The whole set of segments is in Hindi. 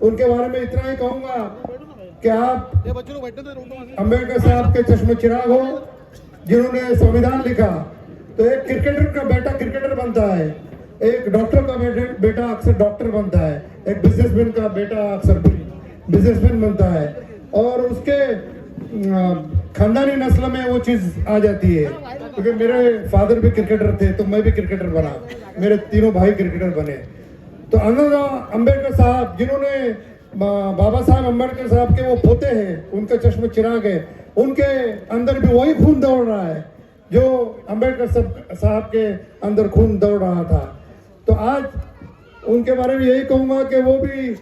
उनके बारे में इतना ही कहूंगा कि आप अम्बेडकर साहब के चश्मे चिराग हो, जिन्होंने संविधान लिखा। तो एक क्रिकेटर का बेटा क्रिकेटर बनता है, एक डॉक्टर का बेटा अक्सर डॉक्टर बनता है, एक बिजनेसमैन का बेटा अक्सर बिजनेसमैन बनता है, और उसके खानदानी नस्ल में वो चीज आ जाती है। क्योंकि मेरे फादर भी क्रिकेटर थे तो मैं भी क्रिकेटर बना, मेरे तीनों भाई क्रिकेटर बने। तो अम्बेडकर साहब, जिन्होंने बाबा साहब अम्बेडकर साहब के वो पोते हैं, उनका चश्मे चिराग है, उनके अंदर भी वही खून दौड़ रहा है जो अम्बेडकर साहब के अंदर खून दौड़ रहा था। तो आज उनके बारे में यही कहूँगा कि वो भी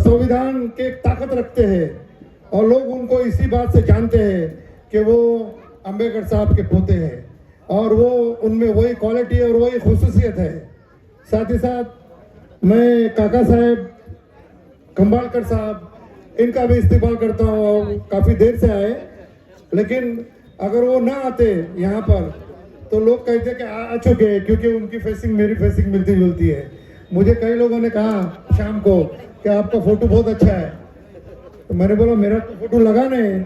संविधान के ताकत रखते हैं, और लोग उनको इसी बात से जानते हैं कि वो अम्बेडकर साहब के पोते हैं, और वो उनमें वही क्वालिटी और वही खुसूसियत है। साथ ही साथ मैं काका साहेब खंबालकर साहब, इनका भी इस्तेमाल करता हूँ, और काफ़ी देर से आए, लेकिन अगर वो ना आते यहाँ पर तो लोग कहते कि आ चुके हैं, क्योंकि उनकी फेसिंग मेरी फेसिंग मिलती जुलती है। मुझे कई लोगों ने कहा शाम को कि आपका फोटो बहुत अच्छा है, तो मैंने बोला मेरा तो फोटो लगा नहीं,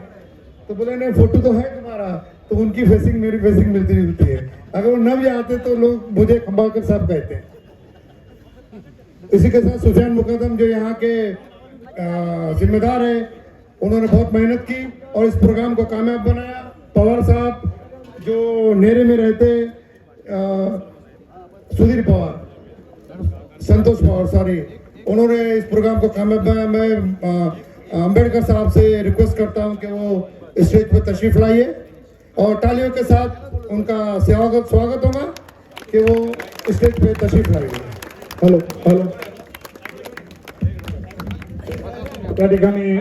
तो बोले नहीं फोटो तो है तुम्हारा, तो उनकी फेसिंग मेरी फेसिंग मिलती जुलती है। अगर वो न भी आते तो लोग मुझे खंबालकर साहब कहते हैं। इसी के साथ सुफियान मुकद्दम जो यहाँ के जिम्मेदार है, उन्होंने बहुत मेहनत की और इस प्रोग्राम को कामयाब बनाया। पवार साहब जो नेरे में रहते, सुधीर पवार, संतोष पवार सॉरी, उन्होंने इस प्रोग्राम को कामयाब बनाया। मैं अम्बेडकर साहब से रिक्वेस्ट करता हूं कि वो स्टेज पर तशरीफ लाइए, और तालियों के साथ उनका स्वागत होगा कि वो स्टेज पे तशरीफ लाइए। Hello hello. त्या ठिकाणी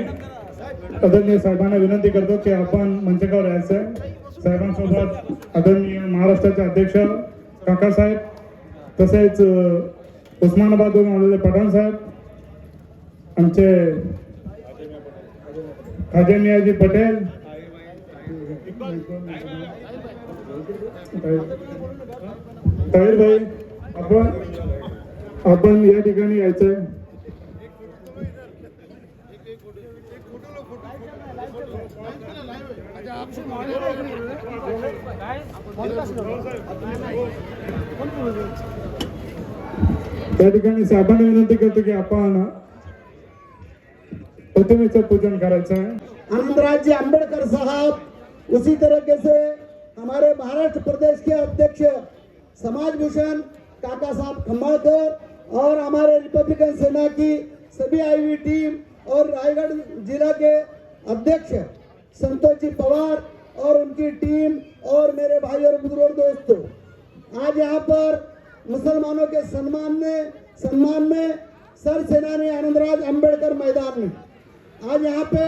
आदरणीय साहेबांना विनंती करतो की आपण मंचावर यायचं। साहेबांसोबत आदरणीय महाराष्ट्राचे अध्यक्ष काकासाहेब, तसेच उस्मानाबादवरून आलेले पठाण साहेब, आमचे खाजा मियाजी पटेल, ताहिर भाई, आपण या ठिकाणी यायचंय। त्या ठिकाणी साहेबांना विनंती करतो की आपण प्रतिमेचं पूजन करायचं है। आनंदराज जी अम्बेडकर साहब, उसी तरीके से हमारे महाराष्ट्र प्रदेश के अध्यक्ष समाज भूषण काका साहब खंबालकर, और हमारे रिपब्लिकन सेना की सभी आई हुई टीम, और रायगढ़ जिला के अध्यक्ष संतोष जी पवार और उनकी टीम, और मेरे भाई और बुजुर्ग दोस्तों, आज यहाँ पर मुसलमानों के सम्मान में सर सेनानी आनंदराज अम्बेडकर मैदान में आज यहाँ पे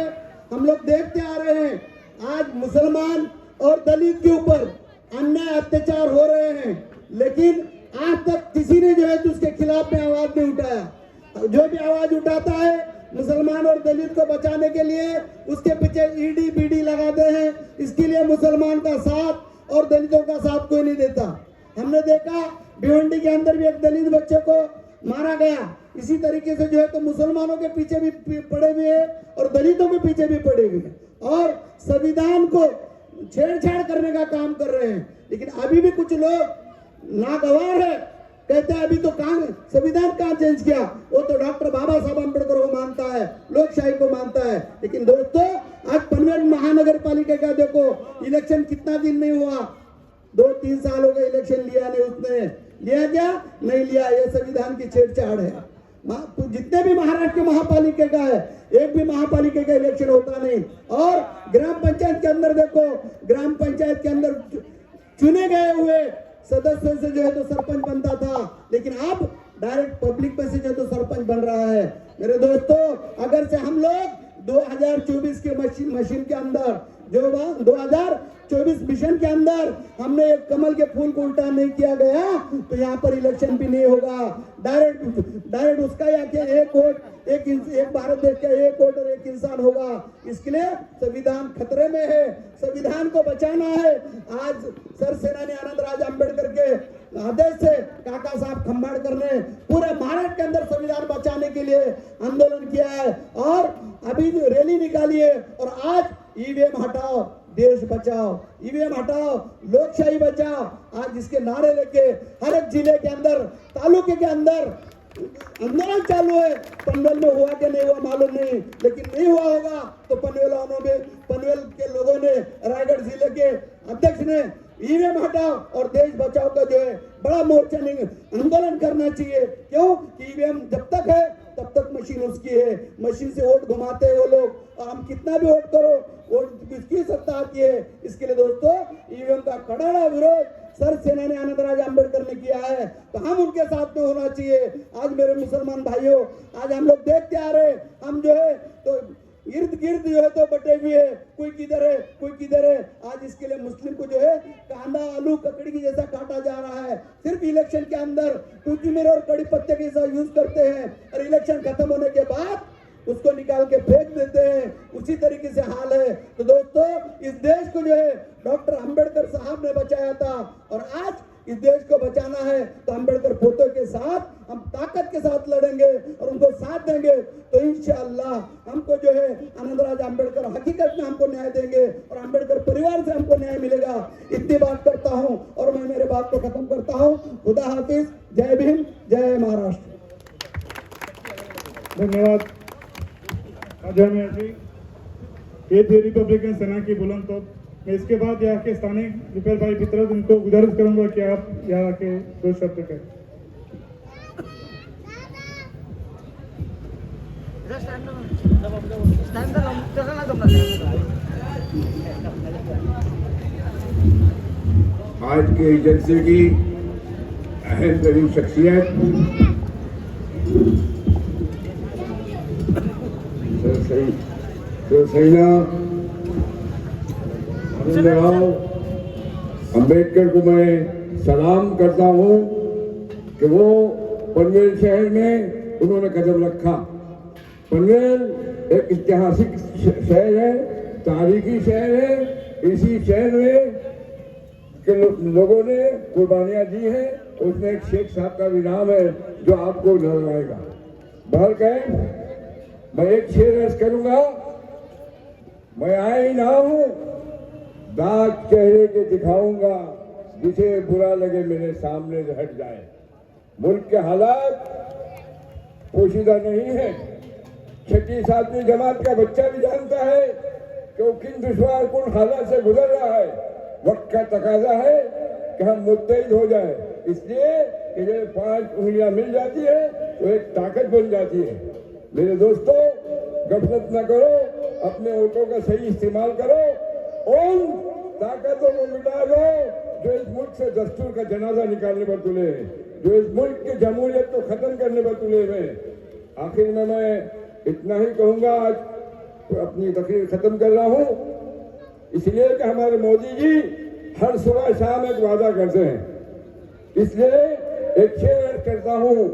हम लोग देखते आ रहे हैं, आज मुसलमान और दलित के ऊपर अन्याय अत्याचार हो रहे हैं, लेकिन आज तक किसी ने जो है उसके खिलाफ में आवाज नहीं उठाया। जो भी आवाज उठाता है मुसलमान और दलित को बचाने के लिए, उसके पीछे ईडी बीडी लगाते हैं। इसके लिए मुसलमान का साथ और दलितों का साथ कोई नहीं देता। हमने देखा भिवंडी के अंदर भी एक दलित बच्चे को मारा गया। इसी तरीके से जो है तो मुसलमानों के पीछे भी पड़े हुए हैं और दलितों के पीछे भी पड़े हुए हैं, और संविधान को छेड़छाड़ करने का काम कर रहे हैं। लेकिन अभी भी कुछ लोग नागवार है, कहते हैं अभी तो संविधान कहाँ चेंज किया, वो तो डॉक्टर बाबा साहब अम्बेडकर को मानता है, लोकशाही को मानता है। लेकिन दोस्तों, आज पनवेल महानगर पालिका का देखो, इलेक्शन कितना दिन नहीं हुआ, 2-3 साल हो गए इलेक्शन लिया नहीं, उसने लिया क्या नहीं लिया, ये संविधान की छेड़छाड़ है। जितने भी महाराष्ट्र के महापालिका का है, एक भी महापालिका का इलेक्शन होता नहीं। और ग्राम पंचायत के अंदर देखो, ग्राम पंचायत के अंदर चुने गए हुए सदस्य से जो है तो सरपंच बनता था, लेकिन अब डायरेक्ट पब्लिक में से जो तो सरपंच बन रहा है। मेरे दोस्तों, अगर से हम लोग 2024 के मशीन के अंदर, जो 2024 मिशन के अंदर हमने एक कमल के फूल को उल्टा नहीं किया गया, तो यहाँ पर इलेक्शन भी नहीं होगा। डायरेक्ट उसका या कि एक वोट, एक भारत देश का एक वोट और एक इंसान होगा। इसके लिए संविधान खतरे में है, संविधान को बचाना है। आज सर सेनानी आनंदराज अम्बेडकर के आदेश से काका साहब खंबाड़कर ने पूरे महाराष्ट्र के अंदर संविधान बचाने के लिए आंदोलन किया है और अभी जो रैली निकाली है और आज ईवीएम हटाओ देश बचाओ, ईवीएम हटाओ लोकशाही बचाओ, आज इसके नारे लेके हर एक जिले के अंदर तालुके के अंदर आंदोलन चालू है। पनवेल में हुआ कि नहीं हुआ मालूम नहीं, लेकिन नहीं हुआ होगा तो पनवेल के लोगों ने, रायगढ़ जिले के अध्यक्ष ने ईवीएम हटाओ और देश बचाओ का जो है बड़ा मोर्चा आंदोलन करना चाहिए। क्यों कि ईवीएम जब तक है तब तक मशीन उसकी है, मशीन से वोट घुमाते हैं वो लोग, और हम कितना भी वोट करो वोट किसकी सत्ता आती है। इसके लिए दोस्तों ईवीएम का कड़ा विरोध सर सेनानी आनंदराज अंबेडकर ने किया है, तो हम उनके साथ में होना चाहिए। आज मेरे मुसलमान भाइयों, आज हम लोग देखते आ रहे, हम जो है तो इर्द गिर्द जो है तो बटे हुए है, कोई किधर है कोई किधर है। आज इसके लिए मुस्लिम को जो है कांदा आलू ककड़ी की जैसा काटा जा रहा है। सिर्फ इलेक्शन के अंदर कोथिमीर और कड़ी पत्ते के साथ यूज करते हैं और इलेक्शन खत्म होने के बाद उसको निकाल के फेंक देते हैं। उसी तरीके से हाल है। तो दोस्तों इस देश को जो है डॉक्टर अंबेडकर साहब ने बचाया था और आज इस देश को बचाना है तो अंबेडकर फोटो के साथ हम ताकत के साथ लड़ेंगे और उनको साथ देंगे। तो इंशाअल्लाह हमको जो है आनंदराज अंबेडकर हकीकत में हमको न्याय देंगे और अंबेडकर परिवार से हमको न्याय मिलेगा। इतनी बात करता हूं और मैं मेरे बात को खत्म करता हूं। खुदा हाफिज, जय भीम, जय महाराष्ट्र। धन्यवाद अजय मियां जी। ये थी रिपब्लिकन सेना की बुलंद तोप। मैं इसके बाद यहाँ के स्थानीय रुपेल भाई पितरत, उनको गुजारिश करूंगा कि आप यहाँ के दो शब्द कहें। आज के जलसे की अहम तरीन शख्सियत सेना आनंदराव अंबेडकर को मैं सलाम करता हूँ कि वो पनवेल शहर में उन्होंने कदम रखा। पनवेल एक ऐतिहासिक शहर है, तारीखी शहर है। इसी शहर में के लोगों ने कुर्बानियां दी हैं। उसमें एक शेख साहब का भी नाम है जो आपको नजर आएगा। बाहर कहें मैं एक शेर अर्ज करूंगा। मैं आई ना हूं दाग चेहरे के दिखाऊंगा, जिसे बुरा लगे मेरे सामने से हट जाए। मुल्क के हालात पोशीदा नहीं है। 6ठी 7वीं जमात का बच्चा भी जानता है कि वो किन दुश्वार कुन हालात से गुजर रहा है। वक्त का तकाजा है कि हम मुत्तहिद हो जाए, इसलिए कि जब 5 उंगलियां मिल जाती है तो एक ताकत बन जाती है। मेरे दोस्तों गफलत न करो, अपने वोटों का सही इस्तेमाल करो, उन ताकतों को मिटा दो जो इस मुल्क से दस्तूर का जनाजा निकालने पर तुले हैं, जो इस मुल्क की जमहूरियत को खत्म करने पर तुले हुए। आखिर में मैं इतना ही कहूंगा, आज तो अपनी तकरीर खत्म कर रहा हूं, इसलिए कि हमारे मोदी जी हर सुबह शाम एक वादा करते हैं, इसलिए एक शेर करता हूं।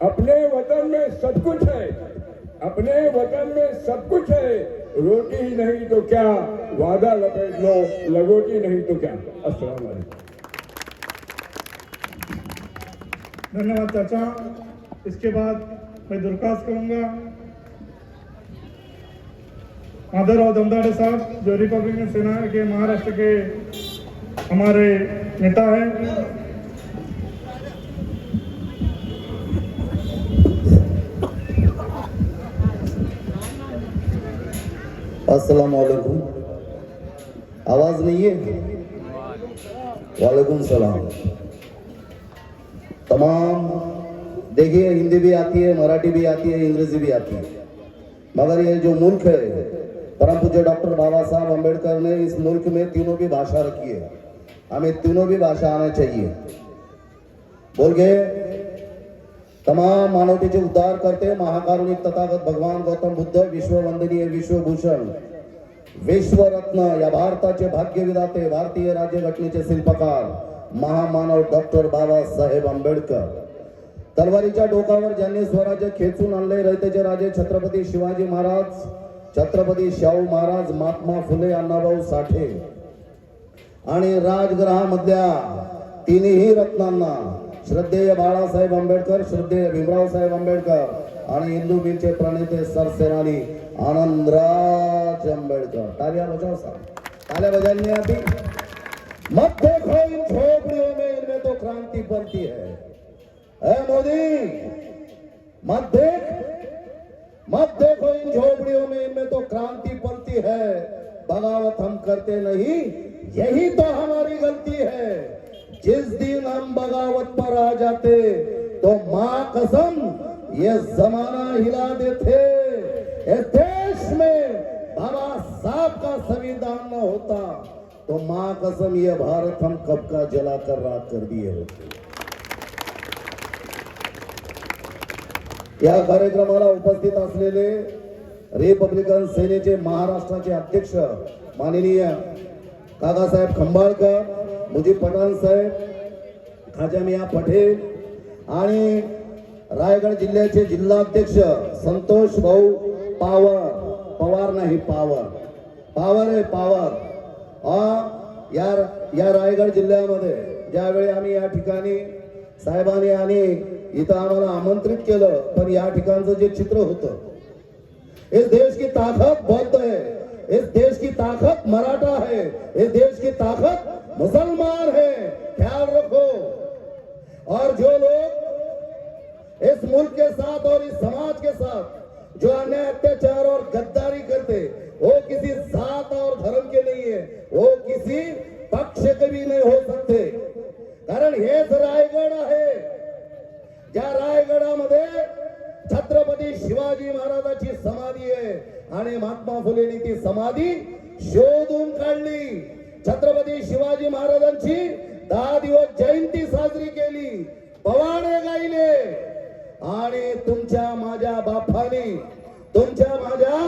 अपने वतन में सब कुछ है, अपने वतन में सब कुछ है, रोटी ही नहीं तो क्या, वादा लपेट लो, लगोटी नहीं तो क्या। अस्सलाम वालेकुम। धन्यवाद चाचा। इसके बाद मैं दरख्वास्त करूंगा माधवराव दमदाड़े साहब, जो रिपब्लिकन सेना के महाराष्ट्र के हमारे नेता हैं। अस्सलाम वालेकुम। आवाज नहीं है? वालेकुम सलाम। तमाम देखिए, हिंदी भी आती है, मराठी भी आती है, अंग्रेजी भी आती है, मगर ये जो मुल्क है, परम पूज्य डॉक्टर बाबा साहब अम्बेडकर ने इस मुल्क में तीनों भी भाषा रखी है। हमें तीनों भी भाषा आना चाहिए। बोल गए तमाम मानवतेचे उद्धार करते महाकारुणिक तथागत भगवान गौतम बुद्ध, विश्ववंदनीय, विश्वभूषण, विश्वरत्न, या भारताचे भाग्यविधाते, भारतीय राज्यघटनेचे शिल्पकार, महामानव डॉक्टर बाबासाहेब आंबेडकर, तलवारीच्या डोकावर ज्यांनी स्वराज्य खेचून आणले, रयतेचे राजे छत्रपती शिवाजी महाराज, छत्रपती शाहू महाराज, महात्मा फुले, अण्णाभाऊ साठे आणि राजगृहामधल्या तिन्ही रत्नांना श्रद्धेय बाळासाहेब आंबेडकर, श्रद्धेय भीमराव साहेब आंबेडकर आणि हिंदू मिलचे प्रणेते सरसेनानी आनंदराज आंबेडकर। तालियां बजाओ साहब, तालियां बजानी आती। मत देखो इन झोपड़ियों में, इनमें तो क्रांति पलती है। ऐ मोदी मत देखो इन झोपड़ियों में, इनमें तो क्रांति पलती है। बगावत हम करते नहीं, यही तो हमारी गलती है। जिस दिन हम बगावत पर आ जाते तो मां कसम ये जमाना हिला देते। इस देश में बाबा साहब का संविधान न होता तो मां कसम ये भारत हम कब का जलाकर राख कर दिए होते। या कार्यक्रमाला उपस्थित असलेले रिपब्लिकन सेनेचे महाराष्ट्राचे अध्यक्ष माननीय काकासाहेब खंबाळकर, मुजीब पठाण साहेब, खाजा मियां पटेल आणि रायगड जिल्ह्याचे जिल्हाध्यक्ष संतोष भाऊ पवार नाही पावर आहे पावर। या रायगड जिल्ह्यामध्ये ज्यावेळी आम्ही या ठिकाणी साहेबांनी आणि इथं आम्हाला आमंत्रित केलं, पण या ठिकाणचं जे चित्र होतं, इस देश की ताकत बौद्ध है, इस देश की ताकत मराठा है, इस देश की ताकत मुसलमान है, ख्याल रखो। और जो लोग इस मुल्क के साथ और इस समाज के साथ जो अन्याय अत्याचार और गद्दारी करते, वो किसी जात और धर्म के नहीं है, वो किसी पक्ष के भी नहीं हो सकते। कारण हेच रायगड आहे, ज्या रायगडामध्ये छत्रपती शिवाजी महाराजांची समाधी आहे आणि महात्मा फुलेंनी ती समाधी शोधून काढली। छत्रपती शिवाजी महाराजांची 10 दिवस जयंती साजरी केली, पवाडे गायले आणि तुमच्या माझ्या बापांनी, तुमच्या माझ्या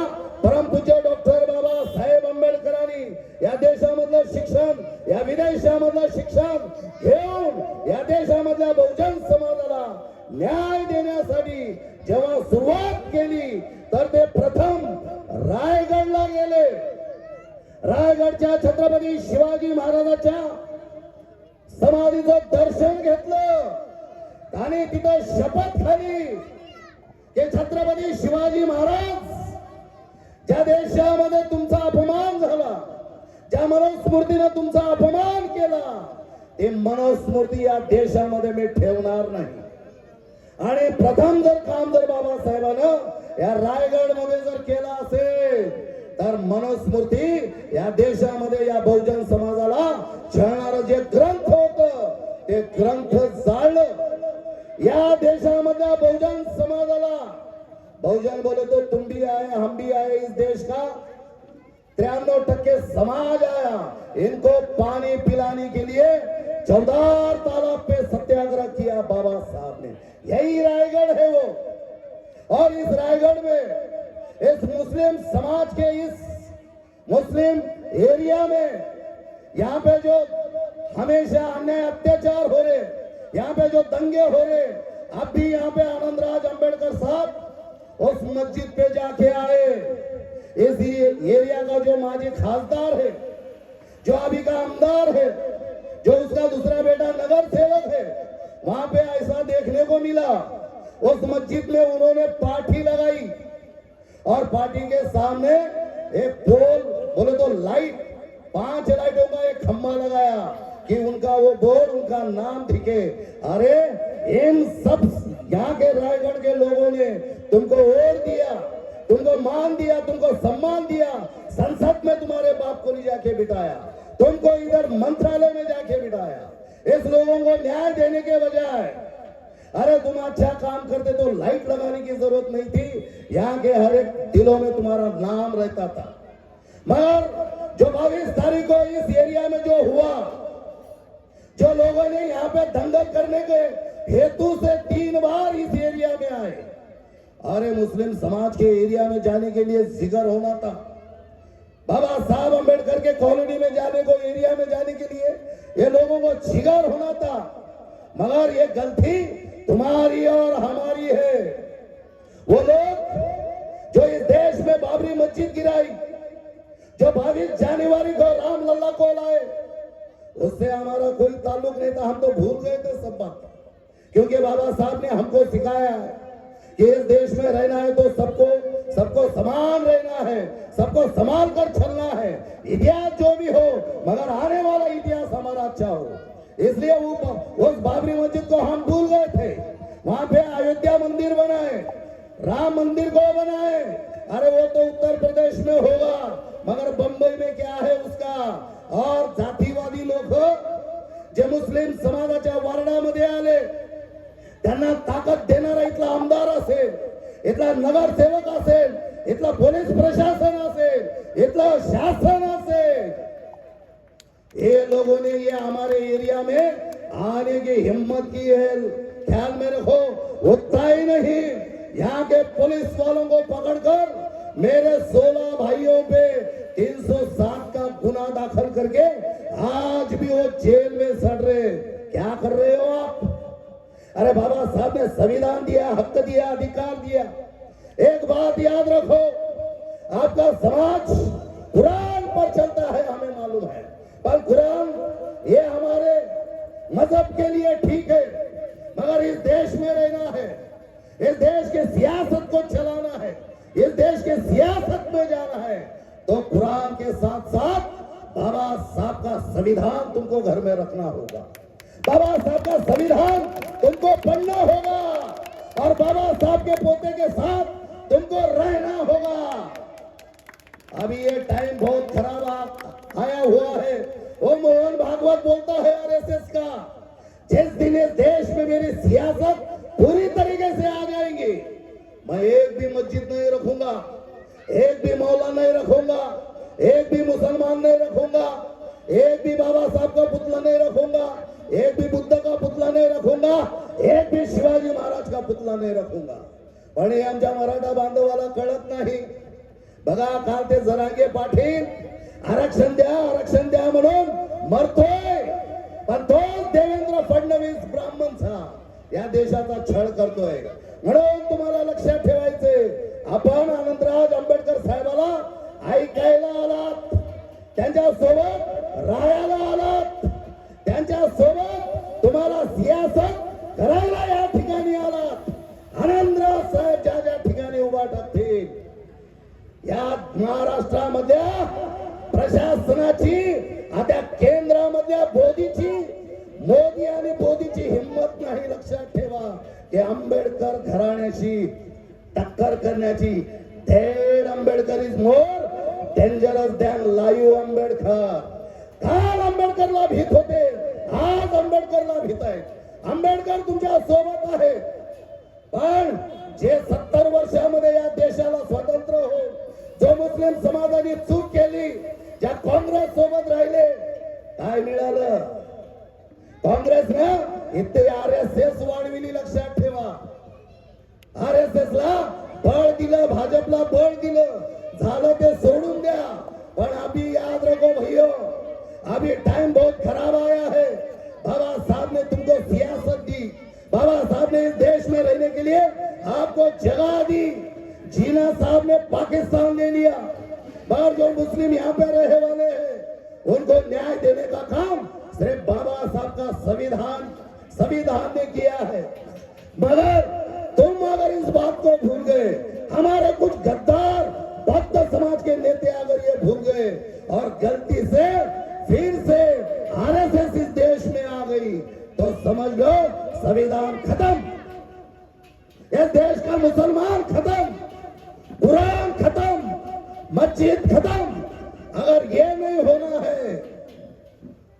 परमपूज्य डॉक्टर बाबासाहेब आंबेडकरांनी या देशामधलं शिक्षण, या विदेशामधलं शिक्षण घेऊन या देशामधल्या बहुजन समाजाला न्याय देण्यासाठी जेव्हा सुरुवात केली तर ते प्रथम रायगडला गेले। रायगडच्या छत्रपती शिवाजी महाराजांच्या समाधीचं दर्शन घेतलं आणि तिथं शपथ खाली की छत्रपती शिवाजी महाराज ज्या देशामध्ये तुमचा अपमान झाला, ज्या मनुस्मृतीने तुमचा अपमान केला, ते मनुस्मृती या देशामध्ये मी ठेवणार नाही। आणि प्रथम काम जर बाबासाहेबांनं या रायगड मध्ये जर केला असेल तर मनुस्मृती या देशामध्ये या बहुजन समाजाला छळणारं जे ग्रंथ होतं ते ग्रंथ जाळलं। या देशामधल्या बहुजन समाजाला, बहुजन बोले तो तुम भी आए हम भी आए, इस देश का 93% समाज आया। इनको पानी पिलाने के लिए चौदार तालाब पे सत्याग्रह किया बाबा साहब ने। यही रायगढ़ है वो। और इस रायगढ़ में इस मुस्लिम समाज के इस मुस्लिम एरिया में यहाँ पे जो हमेशा अन्याय अत्याचार हो रहे, यहाँ पे जो दंगे हो रहे, अब भी यहाँ पे आनंदराज आंबेडकर साहब उस मस्जिद पे जाके आए। इस एरिया का जो माजी खासदार है, जो अभी का आमदार है, जो उसका दूसरा बेटा नगर सेवक है, वहां पे ऐसा देखने को मिला। उस मस्जिद में उन्होंने पाठी लगाई और पाठी के सामने एक पोल, बोले तो लाइट, 5 लाइटों का एक खंभा लगाया कि उनका वो बोर्ड, उनका नाम दिखे। अरे इन सब यहाँ के रायगढ़ के लोगों ने तुमको वोट दिया, तुमको मान दिया, तुमको सम्मान दिया, संसद में तुम्हारे बाप को नहीं जाके बिठाया, तुमको इधर मंत्रालय में जाके बिठाया। इस लोगों को न्याय देने के बजाय, अरे तुम अच्छा काम करते तो लाइट लगाने की जरूरत नहीं थी, यहाँ के हर एक दिलों में तुम्हारा नाम रहता था। मगर जो 22 तारीख को इस एरिया में जो हुआ, जो लोगों ने यहाँ पे दंगल करने के हेतु से 3 बार इस एरिया में आए, अरे मुस्लिम समाज के एरिया में जाने के लिए जिगर होना था, बाबा साहब अम्बेडकर के कॉलोनी में जाने को, एरिया में जाने के लिए ये लोगों को जिगर होना था। मगर ये गलती तुम्हारी और हमारी है। वो लोग जो इस देश में बाबरी मस्जिद गिराई, जो 22 जनवरी को रामलला को लाए, उससे हमारा कोई ताल्लुक नहीं था, हम तो भूल गए थे सब बात। क्योंकि बाबा साहब ने हमको सिखाया है कि इस देश में रहना है तो सबको समान रहना है, सबको संभाल कर चलना है, इतिहास जो भी हो मगर आने वाला इतिहास हमारा अच्छा हो। इसलिए उस बाबरी मस्जिद को हम भूल गए थे। वहां पे अयोध्या मंदिर बनाए, राम मंदिर को बनाए, अरे वो तो उत्तर प्रदेश में होगा मगर बंबई में क्या है उसका। और जातीवादी लोक जे मुस्लिम समाजाच्या वार्डामध्ये आले त्यांना ताकद देणारा इथला आमदार असेल, इथला नगरसेवक असेल, इथला पोलीस प्रशासन असेल, इथला शासन असेल, ये लोगों ने ये हमारे एरिया में आने की हिम्मत की है। ख्याल में रखो, उतना ही नहीं, यहाँ के पुलिस वालों को पकड़कर मेरे 16 भाइयों पे 307 का गुना दाखिल करके आज भी वो जेल में सड़ रहे। क्या कर रहे हो आप? अरे बाबा साहब ने संविधान दिया, हक दिया, अधिकार दिया। एक बात याद रखो, आपका समाज कुरान पर चलता है, हमें मालूम है, पर कुरान ये हमारे मजहब के लिए ठीक है मगर इस देश में रहना है, इस देश के सियासत को चलाना है, इस देश के सियासत में जाना है तो कुरान के साथ साथ बाबा साहब का संविधान तुमको घर में रखना होगा, बाबा साहब का संविधान तुमको पढ़ना होगा और बाबा साहब के पोते के साथ तुमको रहना होगा। अभी ये टाइम बहुत खराब आया हुआ है। वो मोहन भागवत बोलता है आरएसएस का, जिस दिन इस देश में मेरी सियासत पूरी तरीके से आ जाएंगी, मैं एक भी मस्जिद नहीं रखूंगा, एक भी मौला नहीं रखूंगा, एक भी मुसलमान नहीं रखूंगा, एक भी बाबा साहब का पुतला नहीं रखूंगा, एक भी बुद्ध का पुतला नहीं रखूंगा, एक भी शिवाजी महाराज का पुतला नहीं रखूंगा। पण हे आमच्या मराठा बांधवाला कळत नाही। बघा काल ते जरांगे पाटील आरक्षण द्या म्हणून मरतोय, पण तोच देवेंद्र फडणवीस ब्राह्मणचा या देशाचा छळ करतोय। म्हणून तुम्हाला लक्षात ठेवायचे, आपण अनंतराज आंबेडकर साहेबाला ऐकायला आलात, त्यांच्या सोबत राहायला आलात, त्यांच्या सोबत तुम्हाला सियासत करायला या ठिकाणी आलात। आनंदराज साहेब ज्या ज्या ठिकाणी उभा टाकतील या महाराष्ट्रामध्ये प्रशासनाची, आता केंद्रामधल्या मोदी आणि मोदीची हिम्मत नाही। लक्षात ठेवा की आंबेडकर घराण्याशी टक्कर करण्याची। Dead Ambedkar is more dangerous than live Ambedkar. काल आंबेडकरला भीत होते, आज आंबेडकरला भीत आहेत। आंबेडकर तुमच्या सोबत आहे, पण जे 70 वर्षामध्ये या देशाला स्वातंत्र्य हो, जो मुस्लिम समाजाने चूक केली, ज्या काँग्रेस सोबत राहिले, काय मिळालं? काँग्रेसने इथे आरएसएस वाढविली। लक्षात ठेवा, आरएसएस ला बळ दिलं, भाजपला बळ दिलं, झालं ते सोडून द्या। पण अभी याद रखो भैया, अभी टाइम बहुत खराब आया है। बाबा साहब ने तुमको सियासत दी, बाबा साहब ने इस देश में रहने के लिए आपको जगह दी। जीना साहब ने पाकिस्तान ले लिया, पर जो मुस्लिम यहाँ पे रहने वाले हैं उनको न्याय देने का काम सिर्फ बाबा साहब का संविधान ने किया है। मगर तुम अगर इस बात को भूल गए, हमारे कुछ गद्दार भक्त समाज के नेता अगर ये भूल गए और गलती से फिर से आरएसएस इस देश में आ गई तो समझ लो संविधान खत्म, इस देश का मुसलमान खत्म, कुरान खत्म, मस्जिद खत्म। अगर ये नहीं होना है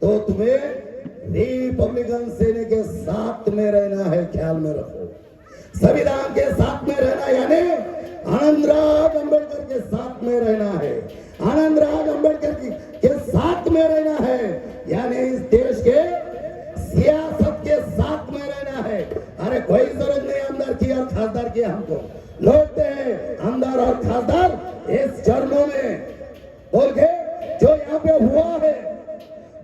तो तुम्हें रिपब्लिकन सेना के साथ में रहना है। ख्याल में रखो, संविधान के साथ में रहना यानी आनंदराज आंबेडकर के साथ में रहना है। आनंदराज आंबेडकर के साथ में रहना है यानी इस देश के सियासत के साथ में रहना है। अरे कोई जरूरत नहीं आमदार की और खासदार की, हमको लौटते हैं आमदार और खासदार इस चरणों में। बोल के जो यहाँ पे हुआ है,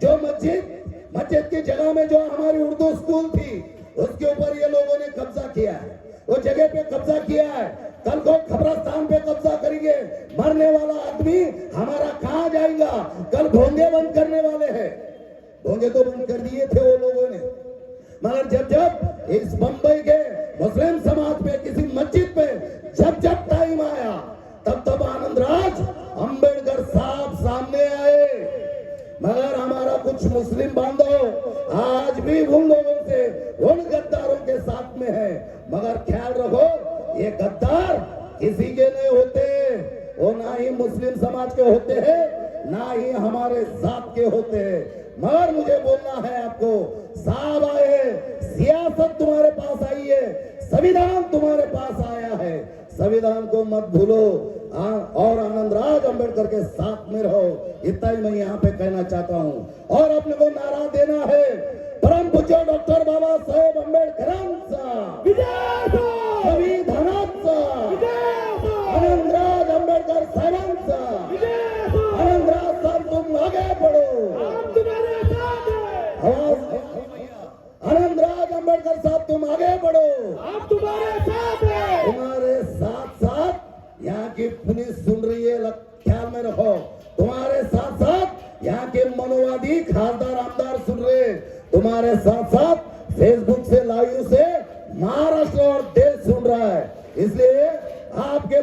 जो मस्जिद की जगह में जो हमारी उर्दू स्कूल थी उसके ऊपर ये लोगों ने कब्जा किया है, वो जगह पे कब्जा किया है। कल को खबरस्तान पे कब्जा करेंगे, मरने वाला आदमी हमारा कहाँ जाएगा? कल भोंगे बंद करने वाले हैं, भोंगे तो बंद कर दिए थे वो लोगों ने। मगर जब जब इस बंबई के मुस्लिम समाज पे किसी मस्जिद पे जब टाइम आया तब आनंदराज अंबेडकर साहब सामने आए। मगर हमारा कुछ मुस्लिम बांधव आज भी उन लोगों से, उन गद्दारों के साथ में है। मगर ख्याल रखो, ये गद्दार किसी के नहीं होते, वो ना ही मुस्लिम समाज के होते हैं, ना ही हमारे जात के होते हैं। मगर मुझे बोलना है आपको, साहब आए, सियासत तुम्हारे पास आई है, संविधान तुम्हारे पास आया है, संविधान को मत भूलो और आनंदराज अंबेडकर के साथ में रहो। इतना ही मैं यहाँ पे कहना चाहता हूँ। और अपने को नारा देना है, परम पूज्य डॉक्टर बाबा साहेब आंबेडकरांचा संविधानाचा, आनंदराज अंबेडकर साहेबांचा। आनंदराज साहब तुम आगे बढ़ो, आनंदराज अंबेडकर साहब तुम आगे बढ़ो, हम तुम्हारे साथ हैं। तुम्हारे साथ साथ यहाँ की पुलिस सुन रही है, ख्याल में रखो। तुम्हारे साथ साथ यहाँ के मनोवादी खासदार आमदार सुन रहे, तुम्हारे साथ साथ फेसबुक से लाइव से महाराष्ट्र और देश सुन रहा है। इसलिए आपके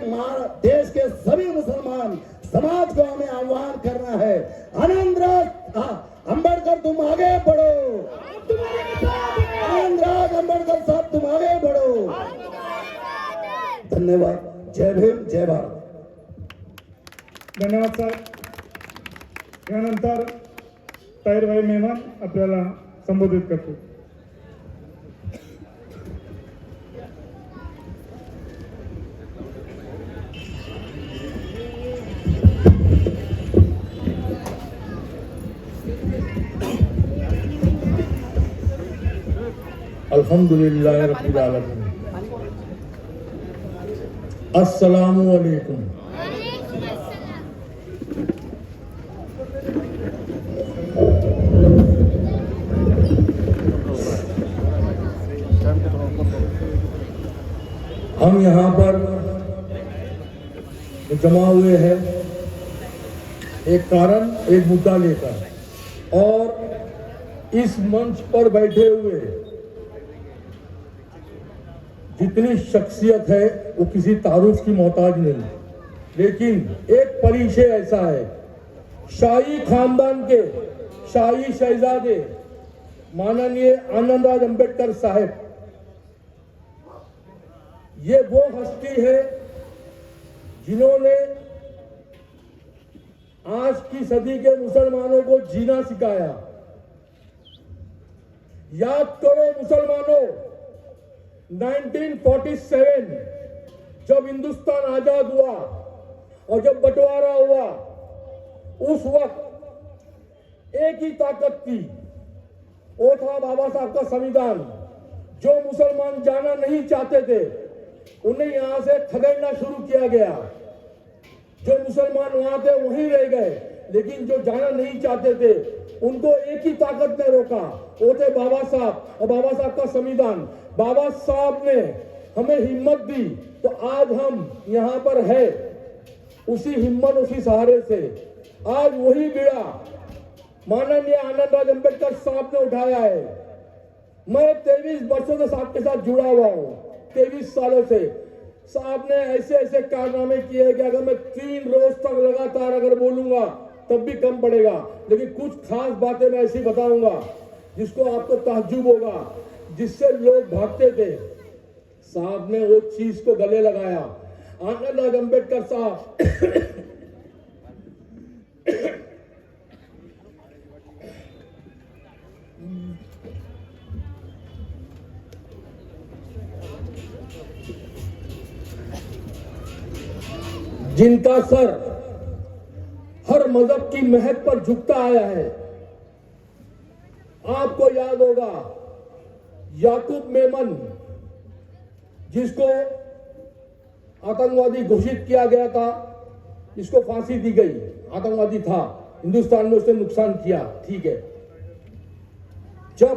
देश के सभी मुसलमान समाज को हमें आह्वान करना है, आनंदराज अंबेडकर तुम आगे बढ़ो, आनंदराज अंबेडकर साहब तुम आगे बढ़ो। धन्यवाद। जय भीम, जय भारत। धन्यवाद सर. यानंतर ताहिरभाई मेहमान आपल्याला संबोधित करतील. अल्हम्दुलिल्लाह रब्बिल आलमीन. अस्सलामु अलैकुम. हम यहाँ पर जमा हुए हैं एक कारण, एक मुद्दा लेकर, और इस मंच पर बैठे हुए जितनी शख्सियत है वो किसी तारुफ की मोहताज नहीं, लेकिन एक परिचय ऐसा है, शाही खानदान के शाही शहजादे माननीय आनंदराज अंबेडकर साहब, ये वो हस्ती है जिन्होंने आज की सदी के मुसलमानों को जीना सिखाया. याद करो मुसलमानों, 1947 जब हिंदुस्तान आजाद हुआ और जब बंटवारा हुआ, उस वक्त एक ही ताकत थी, वो था बाबा साहब का संविधान. जो मुसलमान जाना नहीं चाहते थे उन्हें यहां से खदेड़ना शुरू किया गया. जो मुसलमान वहां थे वहीं रह गए, लेकिन जो जाना नहीं चाहते थे उनको एक ही ताकत ने रोका, वो थे बाबा साहब और बाबा साहब का संविधान. बाबा साहब ने हमें हिम्मत दी तो आज हम यहाँ पर है. उसी हिम्मत, उसी सहारे से आज वही बीड़ा माननीय आनंदराज अंबेडकर साहब ने उठाया है. मैं 23 वर्षों से साहब के साथ जुड़ा हुआ हूँ, 23 सालों से. साहब ने ऐसे ऐसे कारनामे किए कि अगर मैं 3 रोज तक लगातार अगर बोलूंगा तब भी कम पड़ेगा, लेकिन कुछ खास बातें मैं ऐसी बताऊंगा जिसको आपको ताज्जुब होगा, जिससे लोग भागते थे. साहब ने वो चीज को गले लगाया. आनंदराज अंबेडकर साहब जिनका सर हर मजहब की महक पर झुकता आया है. आपको याद होगा याकूब मेमन, जिसको आतंकवादी घोषित किया गया था, जिसको फांसी दी गई, आतंकवादी था, हिंदुस्तान में उसने नुकसान किया, ठीक है. जब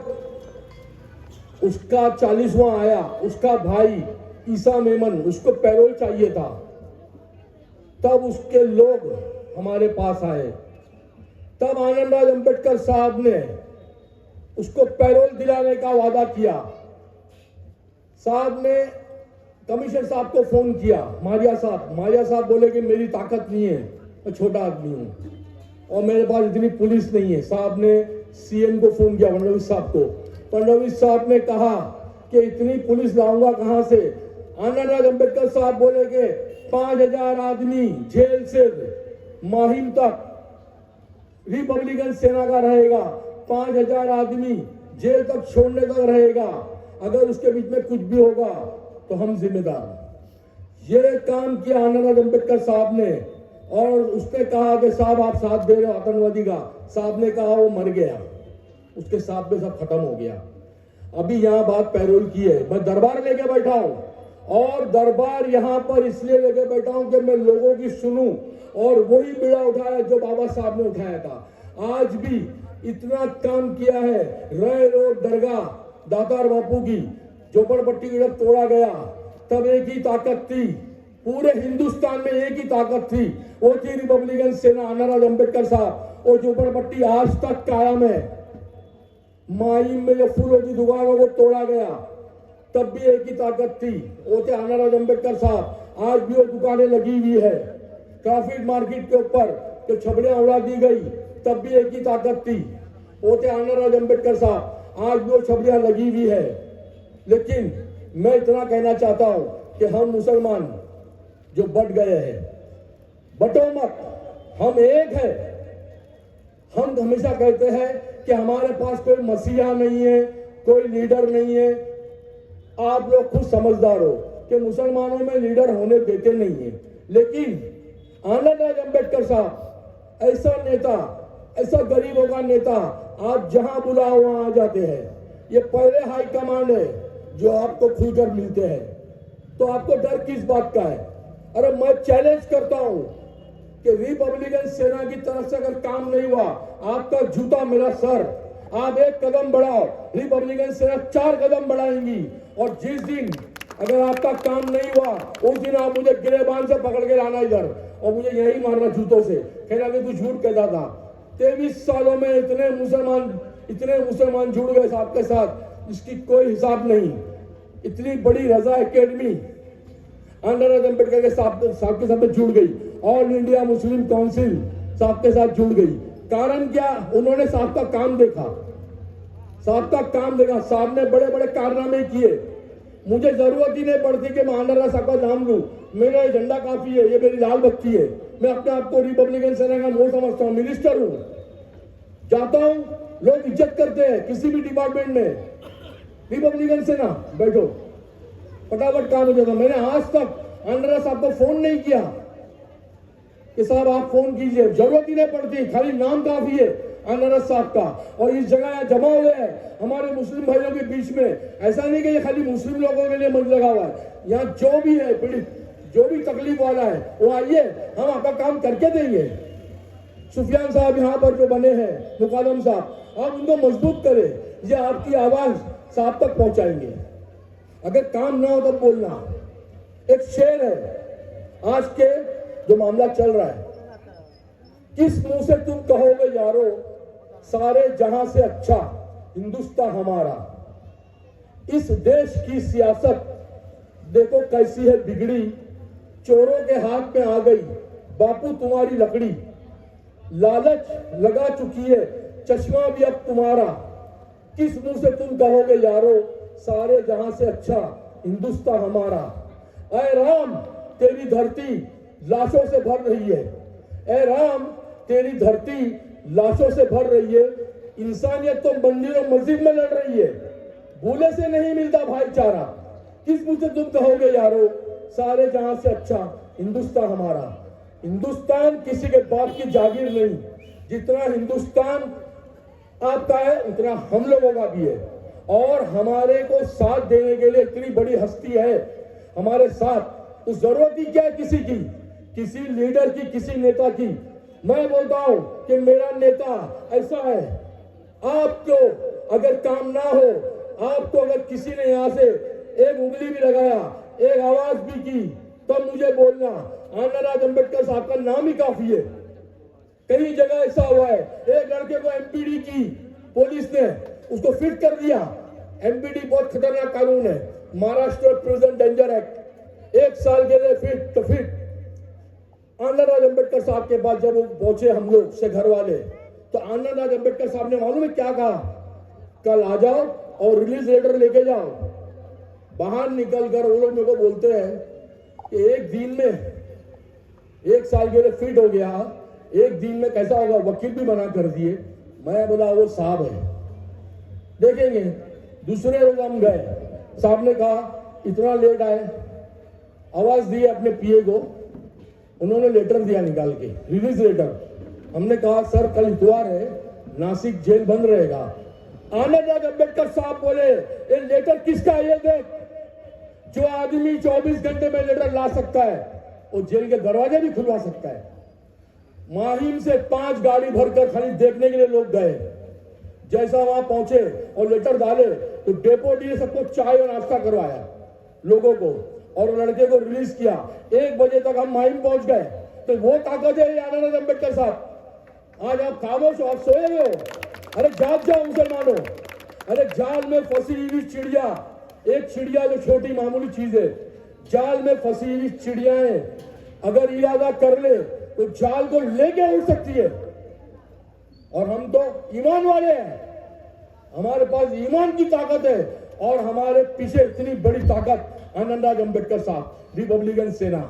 उसका 40वां आया, उसका भाई ईसा मेमन, उसको पैरोल चाहिए था, तब उसके लोग हमारे पास आए. तब आनंदराज अंबेडकर साहब ने उसको पैरोल दिलाने का वादा किया। साहब ने कमिश्नर साहब को फोन किया, मारिया साहब बोले कि मेरी ताकत नहीं है, मैं छोटा आदमी हूं और मेरे पास इतनी पुलिस नहीं है। साहब ने सीएम को फोन किया, फडणवीस साहब को। फडणवीस साहब ने कहा कि इतनी पुलिस लाऊंगा कहां से। आनंदराज अंबेडकर साहब बोले कि 5000 आदमी जेल से माहिम तक रिपब्लिकन सेना का रहेगा, 5000 आदमी जेल तक छोड़ने तक रहेगा। अगर उसके बीच में कुछ भी होगा तो हम जिम्मेदार। ये काम किया आनंदराज अंबेडकर साहब ने। और उसने कहा कि साहब आप साथ दे रहे हो आतंकवादी का। साहब ने कहा वो मर गया, उसके साथ में सब खत्म हो गया। अभी यहाँ बात पैरोल की है, मैं दरबार लेके बैठा हूं और दरबार यहाँ पर इसलिए लेके बैठा हूं कि मैं लोगों की सुनूं और वही बीड़ा उठाया जो बाबा साहब ने उठाया था। आज भी इतना काम किया है। रय रोड दरगाह दातार बापू की झोपड़पट्टी की जब तोड़ा गया तब एक ही ताकत थी, पूरे हिंदुस्तान में एक ही ताकत थी, वो थी रिपब्लिकन सेना, आनंदराज अंबेडकर साहब। और झोपड़पट्टी आज तक कायम है। माहिम में जो फूलों की दुकानों को तोड़ा गया तब भी एक ही ताकत थी, वो थे आनंदराज अंबेडकर साहब। आज भी वो दुकानें लगी हुई है। ट्रैफिक मार्केट के ऊपर जो छबड़ियां उड़ा दी गई तब भी एक ही ताकत थी, वो थे आनंदराज अंबेडकर साहब। आज भी वो छबड़ियां लगी हुई है। लेकिन मैं इतना कहना चाहता हूं कि हम मुसलमान जो बट गए हैं, बटो मत, हम एक है। हम हमेशा कहते हैं कि हमारे पास कोई मसीहा नहीं है, कोई लीडर नहीं है। आप लोग खुद समझदार हो कि मुसलमानों में लीडर होने देते नहीं है। लेकिन आनंदराज अंबेडकर साहब ऐसा नेता, ऐसा गरीबों का नेता, आप जहां बुलाओ वहां आ जाते हैं। ये पहले हाई कमांड है जो आपको खुलकर मिलते हैं, तो आपको डर किस बात का है? अरे मैं चैलेंज करता हूं कि रिपब्लिकन सेना की तरफ से अगर काम नहीं हुआ, आपका जूता मेरा सर। आप एक कदम बढ़ाओ, रिपब्लिकन सेना 4 कदम बढ़ाएंगी। और जिस दिन अगर आपका काम नहीं हुआ उस दिन आप मुझे गिरेबान से पकड़ के लाना इधर और मुझे यही मारना जूतों से, कहना कि तू झूठ कहता था। 23 सालों में इतने मुसलमान जुड़ गए आपके साथ, इसकी कोई हिसाब नहीं। इतनी बड़ी रजा एकेडमी आनंदराज अंबेडकर के साथ के साथ जुड़ गई, ऑल इंडिया मुस्लिम काउंसिल साहब के साथ जुड़ गई। कारण क्या? उन्होंने साहब का काम देखा, साहब ने बड़े बड़े कारनामे किए। मुझे जरूरत ही नहीं पड़ती कि मैं आनंदराज साहब का नाम लूं, मेरा झंडा काफी है, ये मेरी लाल बत्ती है। मैं अपने आप को रिपब्लिकन सेना का मोह समझता हूं, मिनिस्टर हूं, जाता हूं, लोग इज्जत करते हैं किसी भी डिपार्टमेंट में। रिपब्लिकन सेना बैठो, फटाफट काम हो जाता। मैंने आज तक आनंदराज साहब को फोन नहीं किया कि साहब आप फोन कीजिए, जरूरत ही नहीं पड़ती, खाली नाम काफी है आनंदराज साहब का। और इस जगह जमा हुए हैं हमारे मुस्लिम भाइयों के बीच में। ऐसा नहीं कि ये खाली मुस्लिम लोगों के लिए मंच लगा हुआ है। यहाँ जो भी है पीड़ित, जो भी तकलीफ वाला है, वो आइए, हम आपका काम करके देंगे। सुफियान साहब यहाँ पर जो बने हैं, मुकादम साहब, आप उनको मजबूत करें, ये आपकी आवाज साहब तक पहुंचाएंगे। अगर काम ना हो तो बोलना। एक शेर है आज के जो मामला चल रहा है, किस मुंह से तुम कहोगे यारो सारे जहां से अच्छा हिंदुस्तान हमारा। इस देश की सियासत देखो कैसी है बिगड़ी, चोरों के हाथ में आ गई बापू तुम्हारी लकड़ी। लालच लगा चुकी है चश्मा भी अब तुम्हारा। किस मुंह से तुम कहोगे यारो सारे जहां से अच्छा हिंदुस्तान हमारा। ऐ राम तेरी धरती लाशों से भर रही है, ऐ राम तेरी धरती लाशों से भर रही है। इंसानियत तो मंदिर और मस्जिद में लड़ रही है, भूले से नहीं मिलता भाईचारा। किस मुझसे तुम कहोगे यारो सारे जहां से अच्छा हिंदुस्तान हमारा। हिंदुस्तान किसी के बाप की जागीर नहीं, जितना हिंदुस्तान आपका है उतना हम लोगों का भी है। और हमारे को साथ देने के लिए इतनी बड़ी हस्ती है हमारे साथ, तो जरूरत ही क्या है किसी की, किसी लीडर की, किसी नेता की। मैं बोलता हूं कि मेरा नेता ऐसा है, आपको अगर काम ना हो, आपको अगर किसी ने यहां से एक उंगली भी लगाया, एक आवाज भी की, तब मुझे बोलना। आनंदराज अंबेडकर साहब का नाम ही काफी है। कई जगह ऐसा हुआ है, एक लड़के को एमपीडी की पुलिस ने उसको फिट कर दिया। एमपीडी बहुत खतरनाक कानून है, महाराष्ट्र प्रिजन डेंजर एक्ट, 1 साल के लिए फिट तो फिट। आनंदराज अंबेडकर साहब के पास जब पहुंचे हम लोग से घर वाले, तो आनंदराज अंबेडकर साहब ने मालूम है क्या कहा, कल आ जाओ और रिलीज लेटर लेके जाओ। बाहर निकल कर वो लोग मेरे को बोलते हैं कि एक दिन में 1 साल के लिए फिट हो गया, 1 दिन में कैसा होगा, वकील भी मना कर दिए। मैं बोला वो साहब है, देखेंगे। दूसरे रोज हम गए, साहब ने कहा इतना लेट आए, आवाज दी अपने पीए को, उन्होंने लेटर दिया निकाल के, रिलीज लेटर। हमने कहा सर कल इतवार है, नासिक जेल बंद रहेगा। आनंदराज अंबेडकर साहब बोले ये लेटर किसका है, ये देख, जो आदमी 24 घंटे में लेटर ला सकता है वो जेल के दरवाजे भी खुलवा सकता है। माहिम से 5 गाड़ी भरकर खाली देखने के लिए लोग गए। जैसा वहां पहुंचे और लेटर डाले तो डेपोटी ने सबको चाय और नाश्ता करवाया लोगों को, और लड़के को रिलीज किया। 1 बजे तक हम माहिम पहुंच गए। तो वो ताकत है आनंदराज अंबेडकर साहब। आज आप खामोश हो, आप सोए हुए हो। अरे जाग जाओ मुसलमानों। अरे जाल में फंसी हुई चिड़िया, एक चिड़िया जो छोटी मामूली चीज है, जाल में फंसी हुई चिड़ियाएं अगर इरादा कर ले तो जाल को लेके उड़ सकती है। और हम तो ईमान वाले हैं, हमारे पास ईमान की ताकत है, और हमारे पीछे इतनी बड़ी ताकत आनंदराज अंबेडकर साहब, रिपब्लिकन सेना।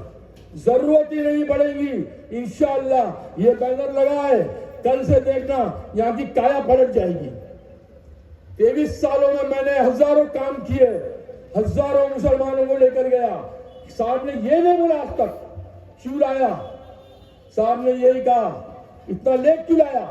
जरूरत ही नहीं पड़ेगी, इंशाअल्लाह। ये बैनर लगा है, कल से देखना यहाँ की काया पलट जाएगी। 23 सालों में मैंने हजारों काम किए, हजारों मुसलमानों को लेकर गया। साहब ने ये नहीं बोला आज तक क्यों लाया, साहब ने यही कहा इतना लेट क्यों लाया,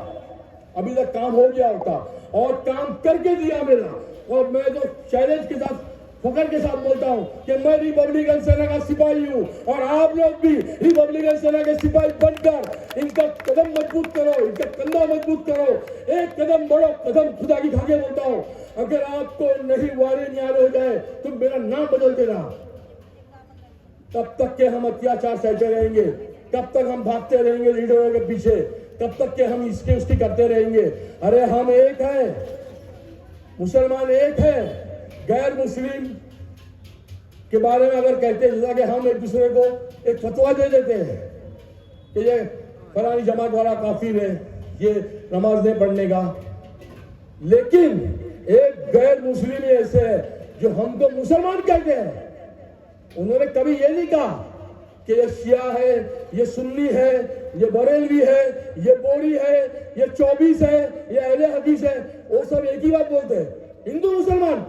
अभी तक काम हो गया होता, और काम करके दिया मेरा। और मैं तो चैलेंज के साथ, फकर के साथ बोलता हूं कि मैं रिपब्लिकन सेना का सिपाही हूं, और आप लोग भी रिपब्लिकन सेना के सिपाही बनकर इनका कदम मजबूत करो, इनका कंधा मजबूत करो। एक कदम बढ़ो, कदम खुदा की खाके बोलता हूं। अगर आपको नहीं वारे न्यारे हो जाए तो मेरा नाम बदल देना। तब तक के हम अत्याचार सहते रहेंगे, कब तक हम भागते रहेंगे लीडरों के पीछे, कब तक के हम इसकी उसकी करते रहेंगे। अरे हम एक है, मुसलमान एक है। गैर मुस्लिम के बारे में अगर कहते हैं जैसा कि हम एक दूसरे को एक फतवा दे देते हैं कि ये फलानी जमात वाला काफिर है, ये नमाज नहीं पढ़ने का, लेकिन एक गैर मुस्लिम ऐसे है जो हमको मुसलमान कहते हैं। उन्होंने कभी ये नहीं कहा कि ये शिया है, ये सुन्नी है, ये बरेलवी है, ये बोरी है, ये 24 है, ये अहले हदीस है। वो सब एक ही बात बोलते हैं, हिंदू मुसलमान।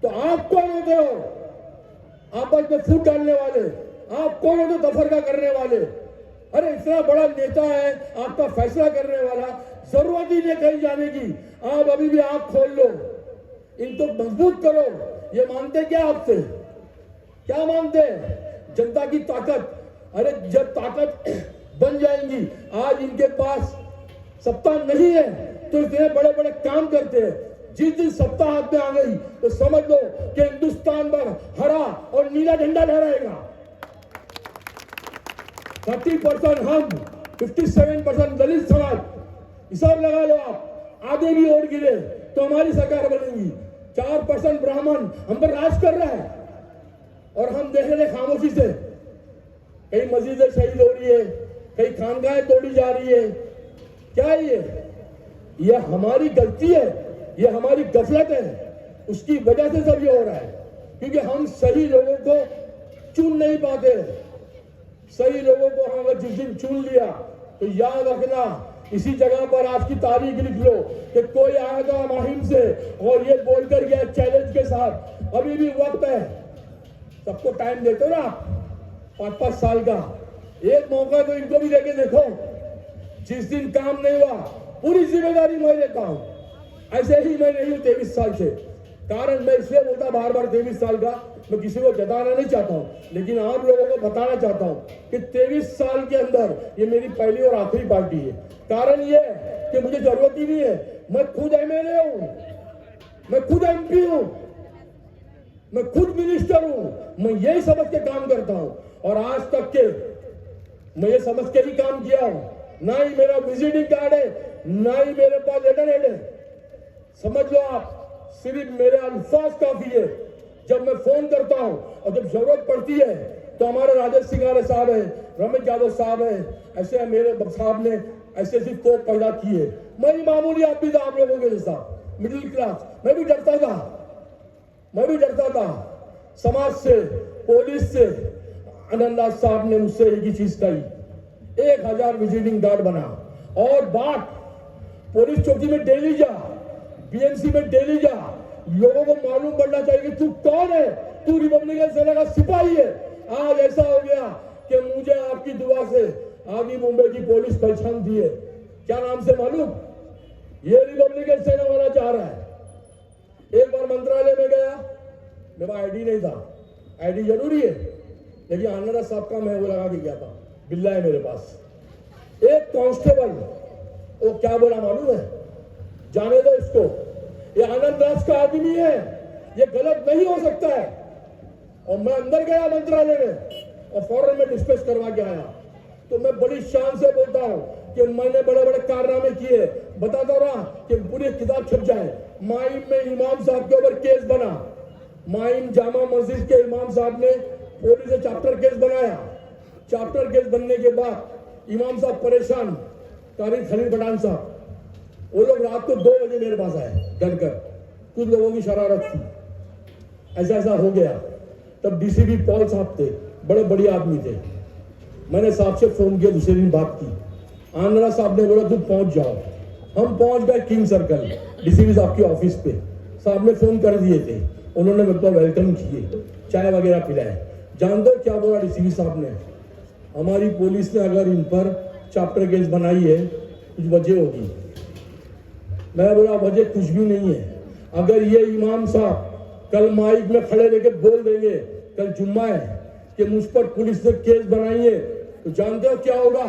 तो आप कौन होते हो आपस में फूट डालने वाले? आप कौन होते हो तफरका करने वाले? अरे इतना बड़ा नेता है आपका फैसला करने वाला, जरूरत ही नहीं कहीं जाने की। आप अभी भी आंख खोल लो, इनको मजबूत करो। ये मानते क्या आपसे, क्या मानते हैं? जनता की ताकत। अरे जब ताकत बन जाएंगी, आज इनके पास सत्ता नहीं है तो इतने बड़े बड़े काम करते हैं। जिस दिन सत्ता हाथ में आ गई तो समझ लो कि हिंदुस्तान भर हरा और नीला झंडा लहराएगा। 30% हम, 57% दलित समाज, हिसाब लगा लो आप। आधे भी और गिरे तो हमारी सरकार बनेगी। 4% ब्राह्मण हम पर राज कर रहा है और हम देख रहे खामोशी से। कई मस्जिदें शहीद हो रही है, कई खानगाहें तोड़ी जा रही है। क्या है ये हमारी गलती है, ये हमारी गफलत है। उसकी वजह से सब ये हो रहा है क्योंकि हम सही लोगों को चुन नहीं पाते। सही लोगों को हम अगर जिस दिन चुन लिया तो याद रखना, इसी जगह पर आज की तारीख लिख लो कि कोई आया था माहिम से और ये बोलकर गया चैलेंज के साथ। अभी भी वक्त है, सबको टाइम देते हो ना, 5-5 साल का एक मौका तो इनको भी देके देखो। जिस दिन काम नहीं हुआ पूरी जिम्मेदारी मैं लेता हूं। ऐसे ही मैं नहीं हूं 23 साल से। कारण मैं इसलिए बोलता बार बार 23 साल का, मैं किसी को जताना नहीं चाहता हूं, लेकिन आप लोगों को बताना चाहता हूं कि 23 साल के अंदर ये मेरी पहली और आखिरी पार्टी है। कारण ये है कि मुझे जरूरत ही नहीं है। मैं खुद एमएलए हूं, मैं खुद एमपी हूं, मैं खुद मिनिस्टर हूं। मैं यही समझ के काम करता हूं और आज तक के मैं ये समझ के ही काम किया हूं। ना ही मेरा विजिटिंग कार्ड है, ना ही मेरे पास लेटर हेड है। समझ लो आप, सिर्फ मेरे अल्फाज काफी है। जब मैं फोन करता हूं और जब जरूरत पड़ती है तो हमारे राजेश सिंघारे साहब है, रमेश यादव साहब है, ऐसे मेरे साहब ने ऐसे ऐसी तोप पैदा की है। मैं भी मामूली आदमी था आप लोगों के जैसा, मिडिल क्लास। मैं भी डरता था समाज से, पुलिस से। आनंदराज साहब ने मुझसे एक ही चीज कही, 1000 विजिटिंग गार्ड बना और बात पुलिस चौकी में डेली जा, बीएमसी में डेली जा, लोगों को मालूम पड़ना चाहिए कि तू कौन है, तू रिपब्लिकन सेना का सिपाही है। आज ऐसा हो गया कि मुझे आपकी दुआ से आगे मुंबई की पुलिस पहचानती है। क्या नाम से मालूम? ये रिपब्लिकन सेना वाला चाह रहा है। एक बार मंत्रालय में गया, मेरा आईडी नहीं था। आईडी जरूरी है, लेकिन आनंदराज साहब का मैं वो लगा के गया था, बिल्ला है मेरे पास। एक कांस्टेबल वो क्या बोला मालूम है? जाने दो इसको, ये आनंदराज का आदमी है, ये गलत नहीं हो सकता है। और मैं अंदर गया मंत्रालय में और फौरन में डिस्कस करवा के आया। तो मैं बड़ी शान से बोलता हूं कि मैंने बड़े बड़े कारनामे किए, बताता रहा कि पूरी किताब छप जाए। माइम में इमाम साहब के ऊपर केस बना, माइम जामा मस्जिद के इमाम साहब ने पुलिस से चैप्टर केस बनाया। चैप्टर केस बनने के बाद इमाम साहब परेशान, कारी खलील पठान साहब, वो लोग रात को 2 बजे मेरे पास आए डरकर। कुछ लोगों की शरारत थी, ऐसा ऐसा हो गया। तब डीसीपी पॉल साहब थे, बड़े बढ़िया आदमी थे। मैंने साहब से फोन किया, दूसरे दिन बात की। आंध्रा साहब ने बोला तुम पहुंच जाओ। हम पहुंच गए किंग सर्कल, डीसीपी साहब के ऑफिस पे। साहब ने फोन कर दिए थे, उन्होंने मेरे को वेलकम किए, चाय वगैरह पिलाए। जान दो क्या बोला डीसीपी साहब ने? हमारी पुलिस ने अगर इन पर चैप्टर केस बनाई है, कुछ वजह होगी। मैं बोला वजह कुछ भी नहीं है। अगर ये इमाम साहब कल माइक में खड़े रहकर बोल देंगे, कल जुम्मा है, कि मुझ पर पुलिस ने केस बनाई है, तो जानते हो क्या होगा?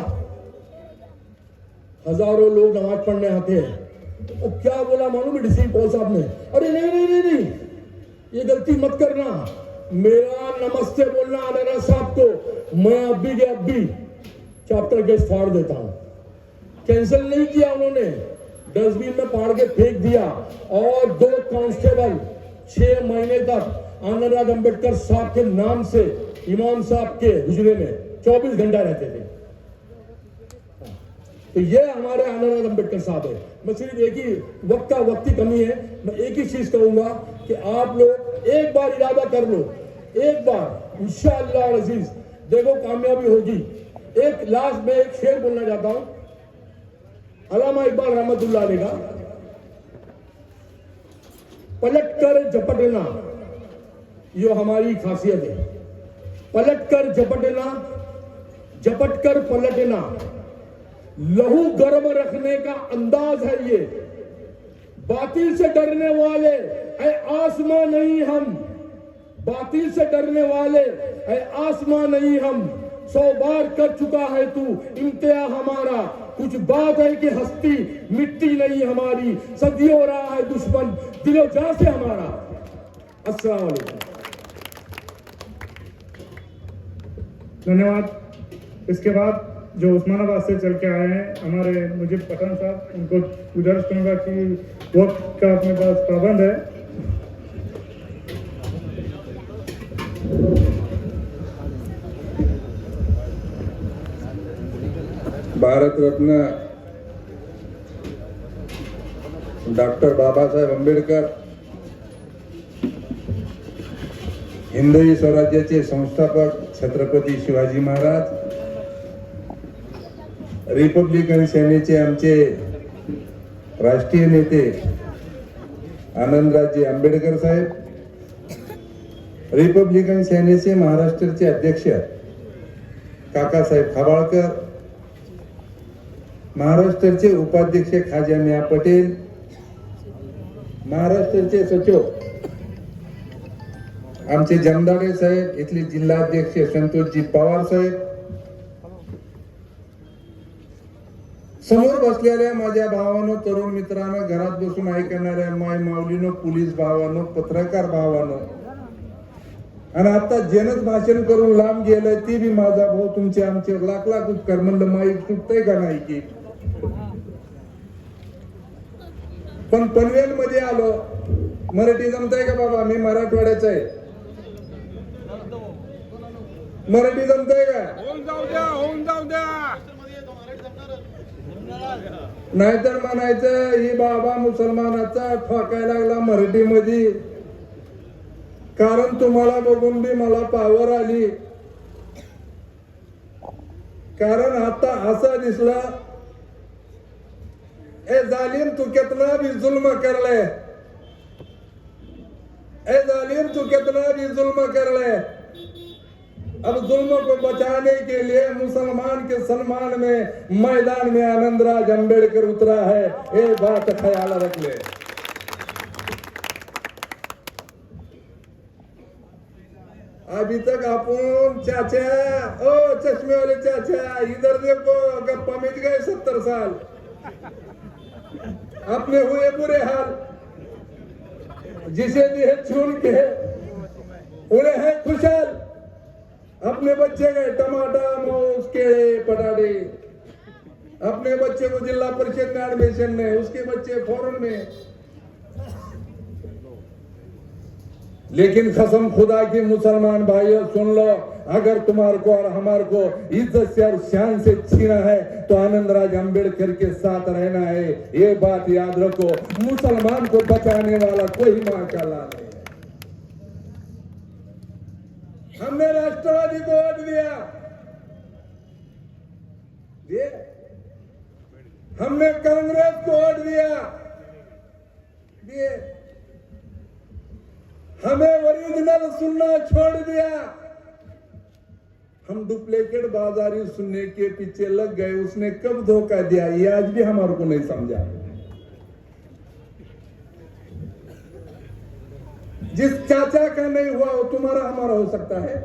हजारों लोग नमाज पढ़ने आते हैं। तो क्या बोला मालूम है डीसीपी पॉल साहब ने? अरे नहीं नहीं नहीं नहीं, ये गलती मत करना, मेरा नमस्ते बोलना आनंदराज साहब को। मैं अभी के अभी चैप्टर केस फाड़ देता हूं। कैंसिल नहीं किया उन्होंने, डस्टबिन में फाड़ के फेंक दिया। और 2 कांस्टेबल 6 महीने तक आनंदराज अंबेडकर साहब के नाम से इमाम साहब के हुजरे में 24 घंटा रहते थे। तो ये हमारे आनंदराज अंबेडकर साहब है। मैं सिर्फ एक ही वक्त की कमी है, मैं एक ही चीज कहूंगा कि आप लोग एक बार इरादा कर लो, एक बार इंशाअल्लाह अजीज देखो कामयाबी होगी। एक लास्ट में एक शेर बोलना चाहता हूं, अल्लामा इकबाल रहमतुल्लाह अलैह का, पलट कर झपटना, ये हमारी खासियत है। पलट कर झपटना, झपट कर पलटना, लहू गर्म रखने का अंदाज है ये। बातिल से डरने वाले ऐ आसमां नहीं हम, बातिल से डरने वाले ऐ आसमां नहीं हम। 100 बार कर चुका है तू इम्तिया हमारा, कुछ बात है कि हस्ती मिट्टी नहीं हमारी। सदियों रहा है दुश्मन दिलो जान से हमारा। अस्सलाम वालेकुम। धन्यवाद। इसके बाद जो उस्मानाबाद से चल के आए हैं हमारे मुजीब पठान साहब, उनको गुजारिश करूंगा कि वक्त का अपने पास पाबंद है। भारत रत्न डॉक्टर बाबासाहेब आंबेडकर हिंदवी स्वराज्याचे संस्थापक छत्रपती शिवाजी महाराज, रिपब्लिकन सेनेचे आमचे राष्ट्रीय नेते आनंदराजे आंबेडकर साहेब, रिपब्लिकन सेनेचे महाराष्ट्राचे अध्यक्ष काकासाहेब खबाळकर, महाराष्ट्राचे उपाध्यक्ष खाजा मियां पटेल, महाराष्ट्राचे सचिव आमचे जमदाडे साहेब, इथले जिल्हाध्यक्ष संतोषजी पवार साहेब, समोर बसलेल्या माझ्या भावांनो, तरुण मित्रांनो, घरात बसून ऐकणाऱ्या माय माऊलीनो, पोलीस भावांनो, पत्रकार भावांनो, आणि आता जनच भाषण करून लांब गेलंय ती बी माझा भाऊ, तुमचे आमचे लाख लाख उपकार. म्हणलं माईक सुटतंय का नाही की पण पनवेल मध्ये आलो, मराठी जमतंय का बाबा? मी मराठवाड्याचा आहे. मराठी जमतंय का? होऊन जाऊ द्या. नाहीतर म्हणायचं ही बाबा मुसलमानाचा ठोकायला लागला मराठीमध्ये. कारण तुम्हाला बघून बी मला पावर आली. कारण आता असं दिसलं, ए जालिम तू कितना भी जुल्म कर ले, ए जालिम तू कितना भी जुल्म कर ले, अब जुल्म को बचाने के लिए मुसलमान के सम्मान में मैदान में आनंदराज अंबेडकर उतरा है. ये बात ख्याल रख ले. अभी तक अपन चाचा, ओ चश्मे वाले चाचा, इधर देखो, गप्पा मिट गए 70 साल. अपने हुए बुरे हाल. जिसे दिए चुन के उन्हें है खुशहाल. अपने बच्चे गए टमाटर, मौस, केले, पटाटे. अपने बच्चे को जिला परिषद में एडमिशन में, उसके बच्चे फॉरेन में. लेकिन कसम खुदा की मुसलमान भाइयों सुन लो, अगर तुम्हारे को और हमारे को इज्जत से और शान से छीना है तो आनंदराज अंबेडकर के साथ रहना है. ये बात याद रखो. मुसलमान को बचाने वाला कोई मां का लाल नहीं. हमने राष्ट्रवादी को वोट दिया, हमने कांग्रेस को वोट दिया, हमें ओरिजिनल सुनना छोड़ दिया. हम डुप्लीकेट बाजारी सुनने के पीछे लग गए. उसने कब धोखा दिया ये आज भी हमारे को नहीं समझा. जिस चाचा का नहीं हुआ वो तुम्हारा हमारा हो सकता है.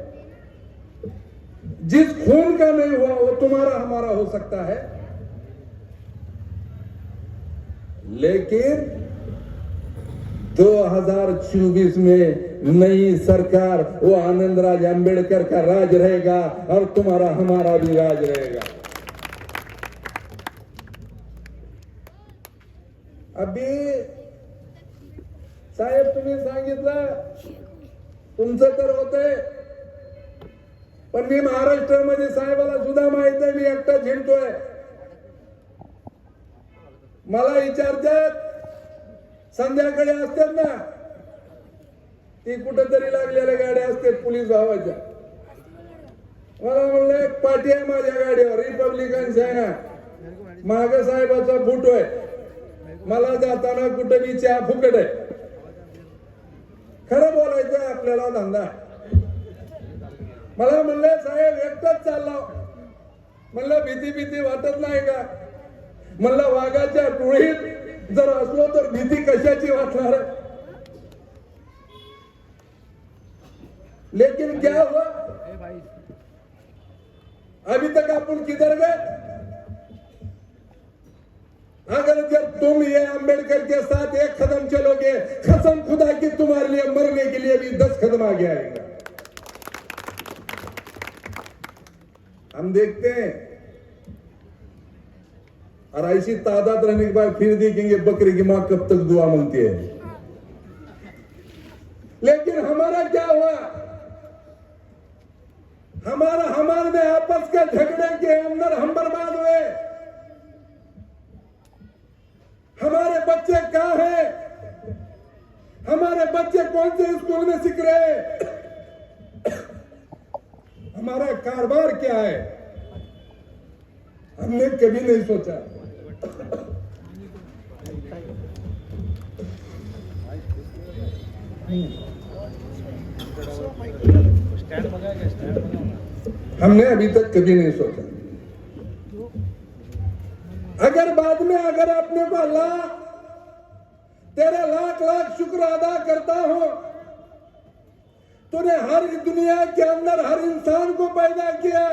जिस खून का नहीं हुआ वो तुम्हारा हमारा हो सकता है. लेकिन 2024 में नई सरकार, वो आनंदराज अंबेडकर का राज रहेगा और तुम्हारा हमारा भी राज रहेगा. अभी साहेब तुम्ही सांगितलं तुमचं तर होतंय, पण मी महाराष्ट्रामध्ये साहेबाला सुद्धा माहित आहे मी एकटा झिंटतोय. मला विचारतात संध्याकाळी असतात ना, ती कुठेतरी लागलेल्या गाड्या असतात पोलीस भावाच्या. मला म्हणलं एक पाठी आहे माझ्या गाडीवर, रिपब्लिकन सेना, माग साहेबाचा फोटो आहे. मला जाताना कुठे बी चहा फुकट आहे. खरं बोलायचं आपल्याला धंदा. मला म्हणलं साहेब एकटाच चाललो. म्हणलं भीती वाटत नाही का? म्हणलं वाघाच्या टोळीत जर असलो तर भीती कशाची वाटणार. लेकिन क्या हुआ? अभी तक अपन किधर गए? अगर जब तुम ये अंबेडकर के साथ एक कदम चलोगे, कसम खुदा की तुम्हारे लिए मरने के लिए भी 10 कदम आगे आएगा. हम देखते हैं और ऐसी तादाद रहने के बाद फिर देखेंगे बकरी की मां कब तक दुआ मांगती है. लेकिन हमारा क्या हुआ? हमारे में आपस के झगड़े के अंदर हम बर्बाद हुए. हमारे बच्चे कहाँ हैं? हमारे बच्चे कौन से स्कूल में सीख रहे हैं? हमारा कारोबार क्या है? हमने कभी नहीं सोचा. हमने अभी तक कभी नहीं सोचा. अगर बाद में अगर अपने को अल्लाह तेरा लाख लाख शुक्र अदा करता हो, तूने हर दुनिया के अंदर हर इंसान को पैदा किया.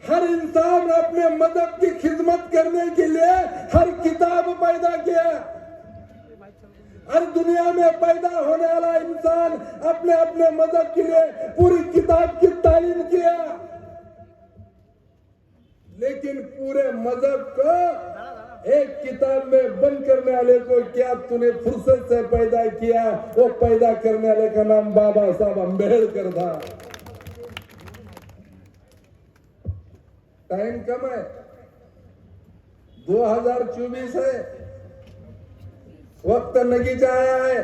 हर इंसान अपने मदद की खिदमत करने के लिए हर किताब पैदा किया. हर दुनिया में पैदा होने वाला इंसान अपने अपने मदद के लिए पूरी किताब की तालीम किया. लेकिन पूरे मजहब को एक किताब में बंद करने वाले को क्या तूने फुर्सत से पैदा किया, वो पैदा करने वाले का नाम बाबा साहब अम्बेडकर था। टाइम कम है, 2024 है, वक्त नगीचा आया है।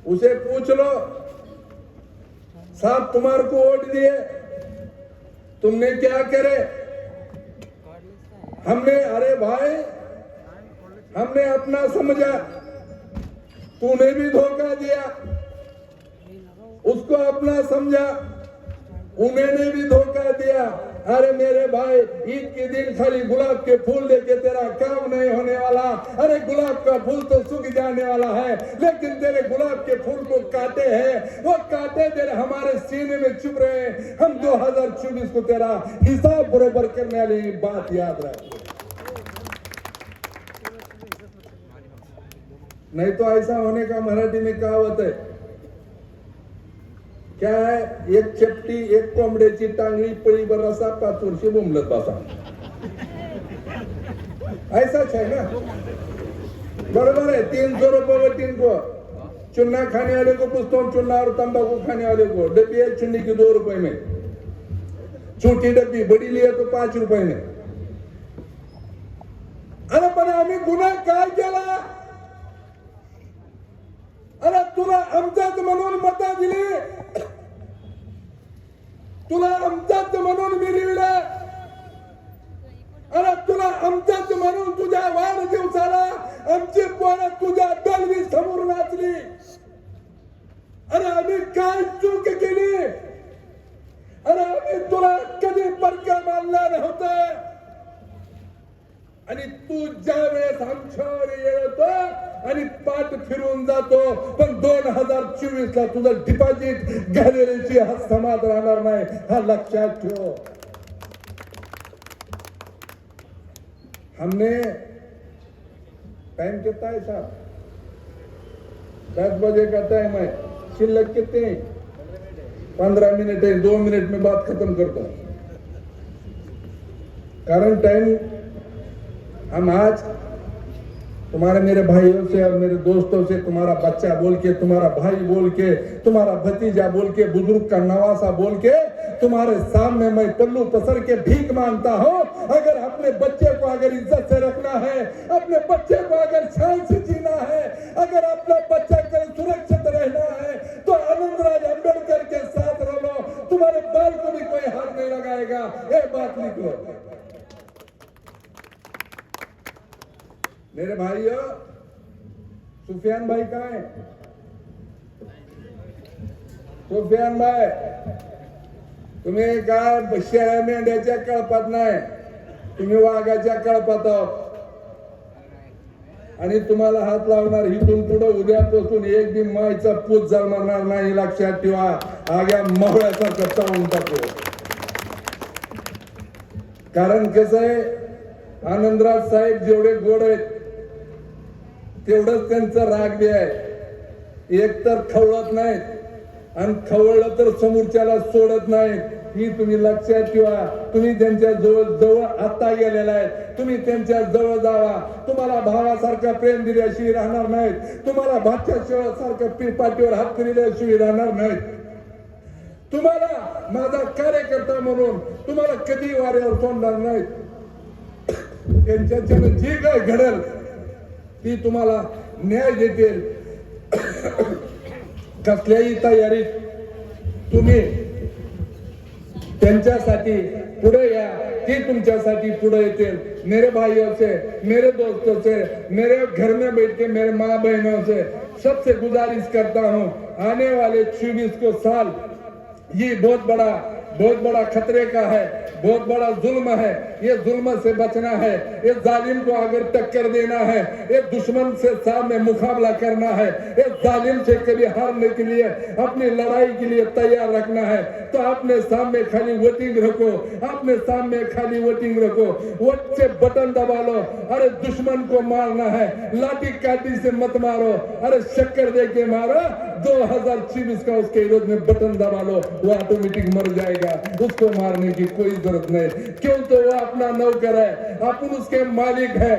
उसे पूछ लो, साहब तुम्हारे को वोट दिए, तुमने क्या करे? हमने, अरे भाई हमने अपना समझा, तूने भी धोखा दिया, उसको अपना समझा, उन्होंने भी धोखा दिया। अरे मेरे भाई, ईद के दिन खाली गुलाब के फूल देके तेरा काम नहीं होने वाला। अरे गुलाब का फूल तो सूख जाने वाला है, लेकिन तेरे गुलाब के फूल को काटे हैं, वो काटे तेरे हमारे सीने में चुभ रहे हैं। हम 2024 को तेरा हिसाब बरोबर करने वाली बात याद रख, नहीं तो ऐसा होने का मराठी में कहावत है, क्या है? एक चपटी एक कोंबड्याची टांगळी पळीभर रसा 5 वर्षे बोंबलत बसा, ऐसाच है ना? बरोबर है। 300 रुपये वटीन को चुन्ना खाने वाले को पूछता हूँ, चुन्ना और तंबाकू खाने वाले को डब्बी है चुन्नी की 2 रुपए में, छोटी डब्बी, बड़ी लिए तो 5 रुपए में। अरे पण आम्ही गुन्हा काय केला? अरे तुला आमचाच म्हणून मतं दिली, तुला आमचाच म्हणून मिळविलं, अरे तुला आमचाच म्हणून तुझ्या वाढदिवसाला आमची पोरं तुझ्या दलवी समोर नाचली। अरे आम्ही काय चूक केली? अरे आम्ही तुला कधी परका मानला नव्हता, आणि तू ज्या वेळेस आमच्यावर येतो आणि पाठ फिरून जातो, पण 2024 ला तुझं डिपॉझिट गॅलरीची हा समाज राहणार नहीं, हा लक्षात ठेव। हमने टाइम कितना है साहब? 10 बजे का टाइम है, शिल्लक कितने? 15 मिनट है, 2 मिनट में बात खत्म करता हूं, कारण टाइम हम आज तुम्हारे मेरे भाइयों से और मेरे दोस्तों से तुम्हारा बच्चा बोल के, तुम्हारा भाई बोल के, तुम्हारा भतीजा बोल के, बुजुर्ग का नवासा बोल के तुम्हारे सामने मैं पल्लू पसर के भीख मांगता हूं। अगर अपने बच्चे को अगर इज्जत से रखना है, अपने बच्चे को अगर शान से जीना है, अगर अपना बच्चा कहीं सुरक्षित रहना है, तो आनंदराज अम्बेडकर के साथ रहो, तुम्हारे बाल को भी कोई हाथ नहीं लगाएगा, ये बात लिख लो। मेरे भाइयों, सुफियान भाई कहाँ है? सुफियान भाई, तुम्ही काय शेळ्या मेंढ्याच्या कळपात नाही, तुम्ही वाघाच्या कळपात आहात, आणि तुम्हाला हात लावणार इथून पुढे उद्यापासून एक बी मायचा पूत जन्मणार नाही, लक्षात ठेवा। आग्या मावळ्याचा कच्चा होऊन टाकू, कारण कसं आहे, आनंदराज साहेब जेवढे गोड आहेत तेवढंच त्यांचा राग बी आहे। एक तर खवळत नाहीत आणि खवळलं तर समोरच्याला सोडत नाहीत, ही तुम्ही लक्षात ठेवा। तुम्ही त्यांच्या जवळ आता गेलेला आहे, तुम्ही त्यांच्या जवळ जावा, तुम्हाला भावासारखा प्रेम दिल्याशिवाय राहणार नाहीत, तुम्हाला भाच्यासारखं पाठीवर हात फिरल्याशिवाय राहणार नाहीत, तुम्हाला माझा कार्यकर्ता म्हणून तुम्हाला कधी वाऱ्यावर सोडणार नाहीत। त्यांच्याच्यानं जी काय घडेल ती तुम्हाला न्याय देतील। कसल्याही तयारीत तुम्ही त्यांच्यासाठी पुढे या, ती तुमच्यासाठी पुढे येतील। मेरे भाइयों से, मेरे दोस्तों से, मेरे घर में बैठ के मेरे माँ बहनों से सबसे गुजारिश करता हूँ, आने वाले 24 को साल ये बहुत बड़ा खतरे का है, बहुत बड़ा जुल्म है। ये जुल्म से बचना है, ये जालिम को अगर टक्कर देना है, ये दुश्मन से सामने मुकाबला करना है, ये जालिम से कभी हारने के लिए अपनी लड़ाई के लिए तैयार रखना है, तो अपने सामने खाली वोटिंग रखो, अपने सामने खाली वोटिंग रखो, वोट से बटन दबा लो। अरे दुश्मन को मारना है, लाठी काठी से मत मारो, अरे शक्कर दे के मारो, 2024 का उसके विरोध में बटन दबा लो, वो ऑटोमेटिक मर जाएगा, उसको मारने की कोई जरूरत नहीं। क्यों? तो वो अपना नौकर है, अपन उसके मालिक है।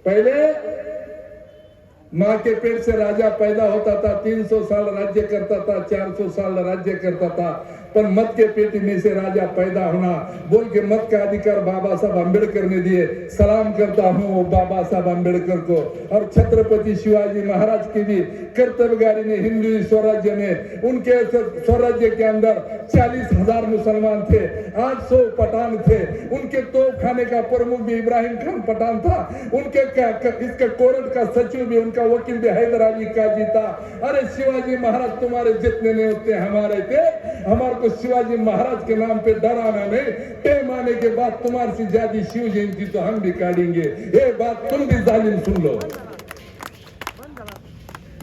पहले माँ के पेट से राजा पैदा होता था, 300 साल राज्य करता था, 400 साल राज्य करता था, पर मत के पेट में से राजा पैदा होना बोल के मत का अधिकार बाबा साहब अम्बेडकर ने दिए। सलाम करता हूँ वो बाबा साहब अम्बेडकर को। और छत्रपति शिवाजी महाराज की भी कर्तव्यगारी ने हिंदू स्वराज्य में, उनके स्वराज्य के अंदर 40,000 मुसलमान थे, 800 पठान थे, उनके तोप खाने का प्रमुख भी इब्राहिम खान पठान था, उनके इसके कोर्ट का सचिव भी, उनका वकील भी हैदर अली काजी था। अरे शिवाजी महाराज तुम्हारे जितने नहीं होते हमारे थे, हमारे को शिवाजी महाराज के नाम पे डराना नहीं। टाइम आने के बाद तुम्हारी से ज्यादा शिव जयंती तो हम भी काटेंगे, ये बात तुम भी जालिम सुन लो।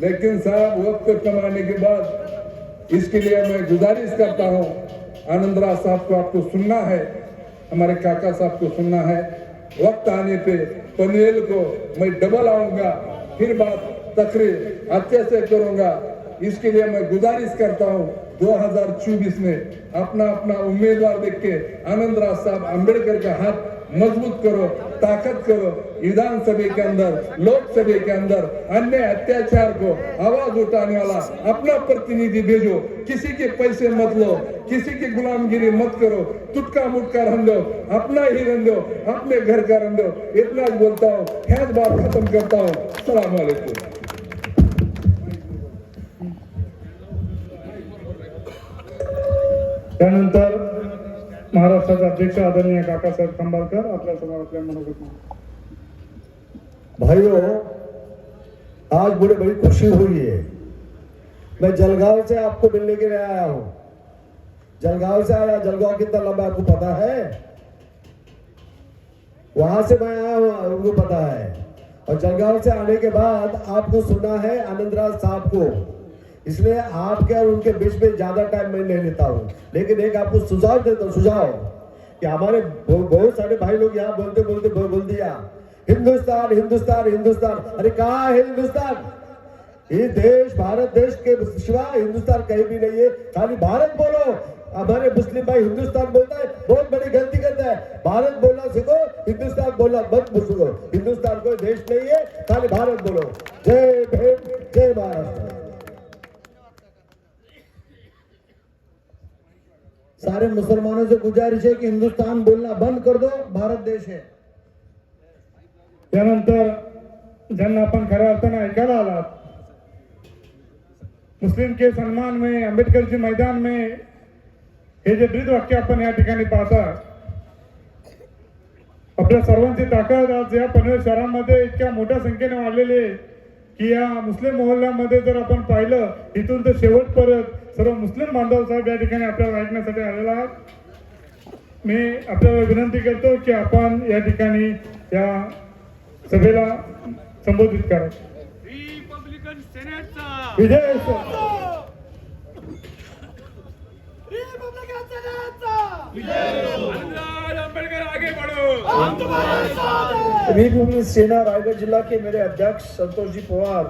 लेकिन साहब वक्त कमाने के बाद इसके लिए मैं गुजारिश करता हूं, आनंदराज साहब को आपको सुनना है, हमारे काका साहब को सुनना है। वक्त आने पे पनवेल को मैं डबल आऊंगा, फिर बात तकरीर अच्छे से करूंगा। इसके लिए मैं गुजारिश करता हूं 2024 में अपना अपना उम्मीदवार देख के आनंदराज साहब अम्बेडकर का हाथ मजबूत करो, ताकत करो। विधानसभा के अंदर, लोकसभा के अंदर अन्य अत्याचार को आवाज उठाने वाला अपना प्रतिनिधि भेजो। किसी के पैसे मत लो, किसी की गुलामगिरी मत करो, टुटका मुटका रह दो, अपना ही रह दो, अपने घर का रह दो। इतना बोलता हूँ, खैर बात खत्म करता हूँ। सलाम वालेकुम। त्यानंतर महाराष्ट्राचे अध्यक्ष आदरणीय काकासाहेब खंबाळकर आपल्या समोर आपल्या मनोगत। भाइयों, आज बड़ी खुशी हुई है। मैं जलगांव से आपको मिलने के लिए आया हूं। जलगांव से आया, जलगांव कितना लंबा आपको पता है? वहां से मैं आया हूं, उनको पता है। और जलगांव से आने के बाद आपको सुना है आनंदराज साहब को, इसलिए आपके और उनके बीच में ज्यादा टाइम मैं नहीं लेता हूं। लेकिन एक आपको सुझाव देता हूं, सुझाव कि हमारे बहुत सारे भाई लोग यहाँ बोलते बोलते बोल दिया हिंदुस्तान हिंदुस्तान हिंदुस्तान। अरे कहाँ है हिंदुस्तान? ये देश, भारत देश के सिवा हिंदुस्तान कहीं भी नहीं है। खाली भारत बोलो। हमारे मुस्लिम भाई हिंदुस्तान बोलता है, बहुत बड़ी गलती करता है। भारत बोलना सीखो, हिंदुस्तान बोलना मत सीखो। हिंदुस्तान कोई देश नहीं है, खाली भारत बोलो। जय भीम, जय महाराष्ट्र। सारे मुसलमानों से गुजारिश है कि हिंदुस्तान बोलना बंद कर दो, भारत देश है। त्यानंतर ज्यांना आपण खऱ्या अर्थाने ऐकायला आलात, मुस्लिम के सन्मान में, आंबेडकरजी मैदान में हे जे ब्रीद वाक्य आपण या ठिकाणी पाहता, आपल्या सर्वांची ताकद आज या पनवेल शहरामध्ये इतक्या मोठ्या संख्येने वाढलेली आहे की या मुस्लिम मोहल्ल्यामध्ये जर आपण पाहिलं इथून तर शेवटपर्यंत सर्व मुस्लिम बांधव साहेब या ठिकाणी आपल्याला ऐकण्यासाठी आलेला आहात। मी आपल्याला विनंती करतो की आपण या ठिकाणी या सभेला संबोधित करा। रिपब्लिकन सेनेटचा विजय आंबेडकर आगे बढ़ो, हम तुम्हारे साथ हैं। रिपब्लिकन सेना रायगढ़ जिला के मेरे अध्यक्ष संतोष जी पवार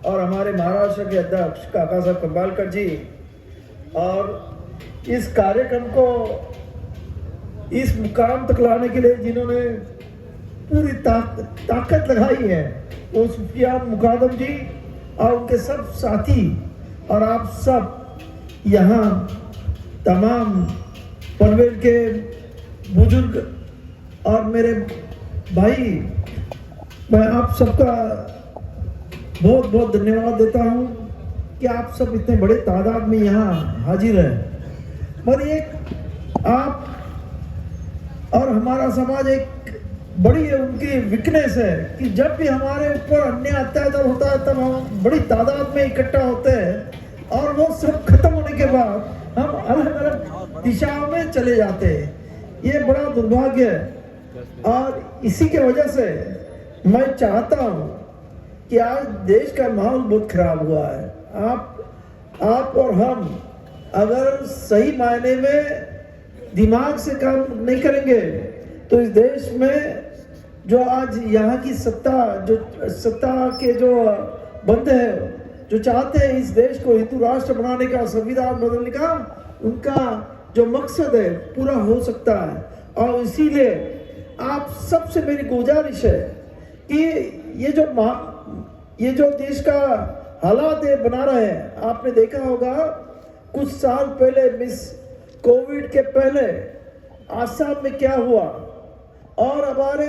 और हमारे महाराष्ट्र के अध्यक्ष काका साहब खंबाळकर जी, और इस कार्यक्रम को इस मुकाम तक लाने के लिए जिन्होंने पूरी ताकत लगाई है, वो सुफियान मुकादम जी और उनके सब साथी, और आप सब यहाँ तमाम पनवेल के बुजुर्ग और मेरे भाई, मैं आप सबका बहुत बहुत धन्यवाद देता हूँ कि आप सब इतने बड़े तादाद में यहाँ हाजिर हैं। और एक आप और हमारा समाज एक बड़ी उनकी वीकनेस है कि जब भी हमारे ऊपर अन्याय अत्याचार होता है तब हम बड़ी तादाद में इकट्ठा होते हैं, और वो सब खत्म होने के बाद हम अलग अलग दिशाओं में चले जाते हैं। ये बड़ा दुर्भाग्य है, और इसी के वजह से मैं चाहता हूँ कि आज देश का माहौल बहुत खराब हुआ है। आप और हम अगर सही मायने में दिमाग से काम नहीं करेंगे तो इस देश में जो आज यहाँ की सत्ता के जो बंदे हैं, जो चाहते हैं इस देश को हिंदू राष्ट्र बनाने का, संविधान बदलने का, उनका जो मकसद है पूरा हो सकता है। और इसीलिए आप सबसे मेरी गुजारिश है कि ये जो देश का हालात है बना रहे हैं, आपने देखा होगा कुछ साल पहले मिस कोविड के पहले आसाम में क्या हुआ, और हमारे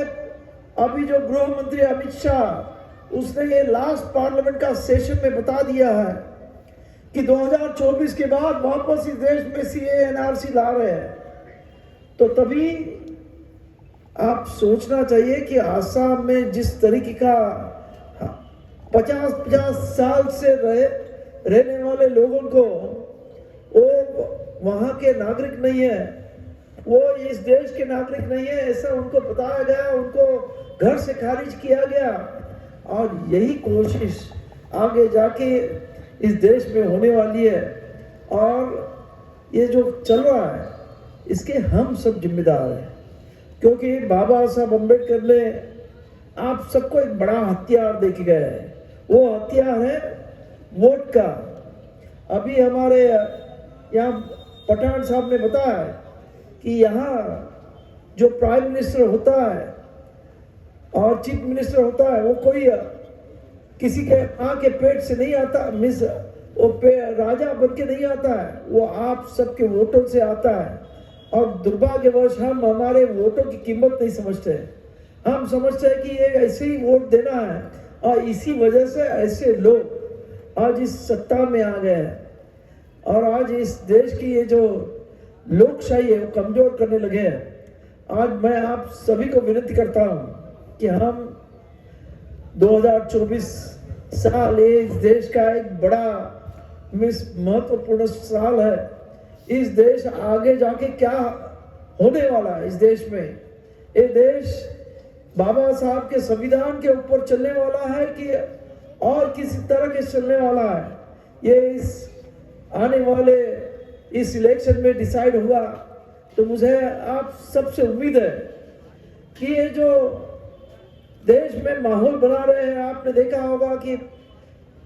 अभी जो गृह मंत्री अमित शाह, उसने ये लास्ट पार्लियामेंट का सेशन में बता दिया है कि 2024 के बाद वापस इस देश में CAA NRC ला रहे हैं। तो तभी आप सोचना चाहिए कि आसाम में जिस तरीके का 50 साल से रहने वाले लोगों को, वो वहाँ के नागरिक नहीं है, वो इस देश के नागरिक नहीं है, ऐसा उनको बताया गया, उनको घर से खारिज किया गया। और यही कोशिश आगे जाके इस देश में होने वाली है। और ये जो चल रहा है इसके हम सब जिम्मेदार हैं, क्योंकि बाबा साहब अम्बेडकर ने आप सबको एक बड़ा हथियार दे के गए हैं। वो हथियार है वोट का। अभी हमारे यहाँ पठान साहब ने बताया कि यहाँ जो प्राइम मिनिस्टर होता है और चीफ मिनिस्टर होता है, वो कोई किसी के माँ के पेट से नहीं आता, वो राजा बन के नहीं आता है, वो आप सबके वोटों से आता है। और दुर्भाग्यवश हम हमारे वोटों की कीमत नहीं समझते। हम समझते हैं कि ये ऐसे ही वोट देना है, और इसी वजह से ऐसे लोग आज इस सत्ता में आ गए हैं, और आज इस देश की ये जो लोकशाही है वो कमजोर करने लगे हैं। आज मैं आप सभी को विनती करता हूं कि हम 2024 साल इस देश का एक बड़ा महत्वपूर्ण साल है। इस देश आगे जाके क्या होने वाला है, इस देश में ये देश बाबा साहब के संविधान के ऊपर चलने वाला है कि और किसी तरह के चलने वाला है, ये इस आने वाले इस इलेक्शन में डिसाइड हुआ। तो मुझे आप सबसे उम्मीद है कि ये जो देश में माहौल बना रहे हैं, आपने देखा होगा कि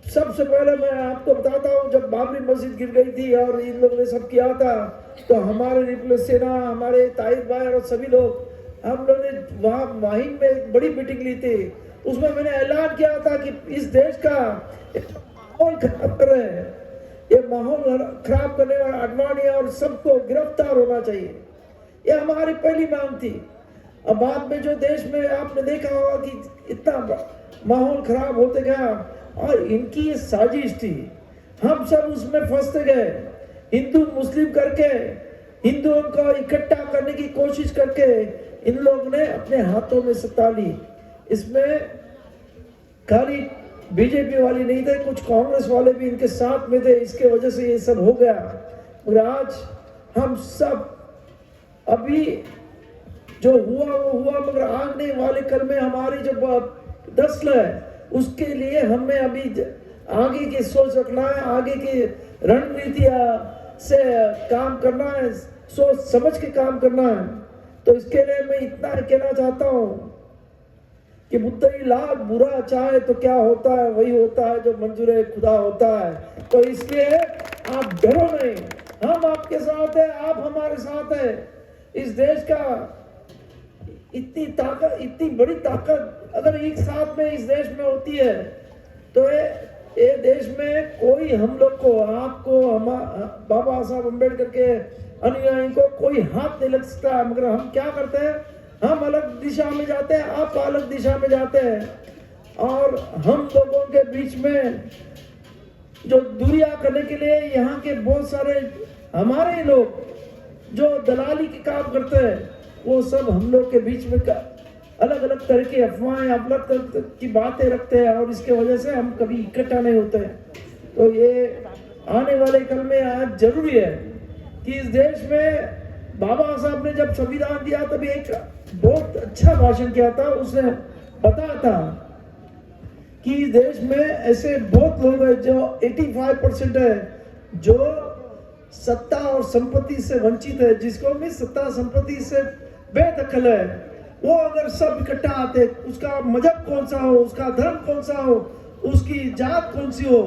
सबसे पहले मैं आपको बताता हूँ, जब बाबरी मस्जिद गिर गई थी और इन लोगों ने सब किया था, तो हमारे रिपब्लिक सेना, हमारे ताहिर भाई और सभी लोग, हम लोगों ने वहाँ माहिम में एक बड़ी मीटिंग ली थी। उसमें मैंने ऐलान किया था कि इस देश का माहौल खराब कर रहे हैं, ये माहौल खराब करने वाला अडवाणी और सबको गिरफ्तार होना चाहिए। ये हमारी पहली मांग थी। अब बाद में जो देश में आपने देखा होगा कि इतना माहौल खराब होते गया, और इनकी ये साजिश थी, हम सब उसमें फंसते गए। हिंदू मुस्लिम करके, हिंदुओं को इकट्ठा करने की कोशिश करके इन लोगों ने अपने हाथों में सत्ता ली। इसमें खाली बीजेपी वाले नहीं थे, कुछ कांग्रेस वाले भी इनके साथ में थे, इसके वजह से ये सब हो गया। मगर आज हम सब, अभी जो हुआ वो हुआ, मगर आने वाले कल में हमारी जो नस्ल है उसके लिए हमें अभी आगे की सोच रखना है, आगे की रणनीतियां से काम करना है, सोच समझ के काम करना है। तो इसके लिए मैं इतना कहना चाहता हूँ कि मुद्दई लाख बुरा चाहे तो क्या होता है, वही होता है जो मंजूर खुदा होता है। तो इसलिए आप डरो नहीं, हम आपके साथ हैं, आप हमारे साथ हैं। इस देश का इतनी ताकत, इतनी बड़ी ताकत अगर एक साथ में इस देश में होती है, तो ये देश में कोई हम लोग को, आपको, बाबा साहब अम्बेडकर के अनुयायी को कोई हाथ नहीं लग सकता। मगर हम क्या करते हैं, हम अलग दिशा में जाते हैं, आप अलग दिशा में जाते हैं, और हम लोगों के बीच में जो दूरियां करने के लिए यहाँ के बहुत सारे हमारे लोग जो दलाली के काम करते हैं, वो सब हम लोग के बीच में अलग अलग तरह की अफवाहें, अलग तरह की बातें रखते हैं, और इसके वजह से हम कभी इकट्ठा नहीं होते हैं। तो ये आने वाले कल में आज जरूरी है कि इस देश में बाबा साहब ने जब संविधान दिया तभी एक बहुत अच्छा भाषण किया था। उसने बताया था कि इस देश में ऐसे बहुत लोग हैं जो 85% है जो सत्ता और संपत्ति से वंचित है, जिसको भी सत्ता संपत्ति से बेदखल है। वो अगर सब इकट्ठा आते, उसका मजहब कौन सा हो, उसका धर्म कौन सा हो, उसकी जात कौन सी हो,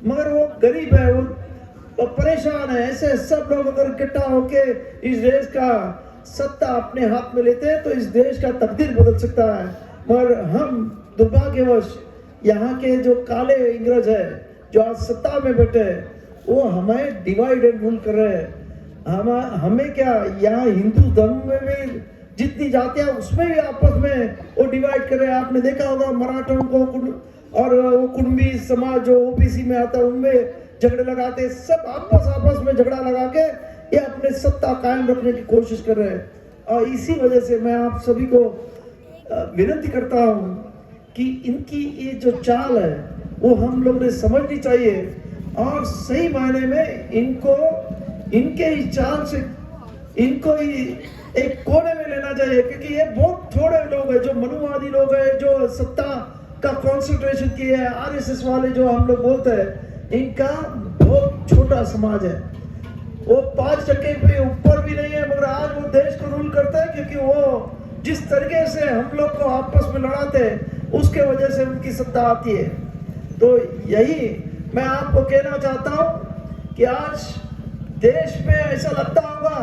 मगर वो गरीब है, वो परेशान है। ऐसे सब लोग अगर इकट्ठा होके इस देश का सत्ता अपने हाथ में लेते हैं तो इस देश का तकदीर बदल सकता है। मगर हम दुर्भाग्यवश यहाँ के जो काले इंग्रज है जो आज सत्ता में बैठे हैं, वो हमें डिवाइड एंड रूल कर रहे हैं। हमें क्या, यहाँ हिंदू धर्म में भी जितनी जातियां उसमें भी आपस में वो डिवाइड कर रहे हैं। आपने देखा होगा मराठों को और वो कुणबी समाज जो ओबीसी में आता है उनमें झगड़े लगाते, सब आपस में झगड़ा लगा के ये अपने सत्ता कायम रखने की कोशिश कर रहे हैं। और इसी वजह से मैं आप सभी को विनती करता हूँ कि इनकी ये जो चाल है वो हम लोग ने समझनी चाहिए और सही मायने में इनको इनके ही चाल से इनको ही एक कोने में लेना चाहिए, क्योंकि ये बहुत थोड़े लोग हैं जो मनुवादी लोग हैं जो सत्ता का कॉन्सेंट्रेशन किए हैं। आरएसएस वाले जो हम लोग बोलते हैं, इनका बहुत छोटा समाज है, वो 5% पे ऊपर भी नहीं है, मगर आज वो देश को रूल करते हैं क्योंकि वो जिस तरीके से हम लोग को आपस में लड़ाते हैं उसके वजह से उनकी सत्ता आती है। तो यही मैं आपको कहना चाहता हूं कि आज देश में ऐसा लगता होगा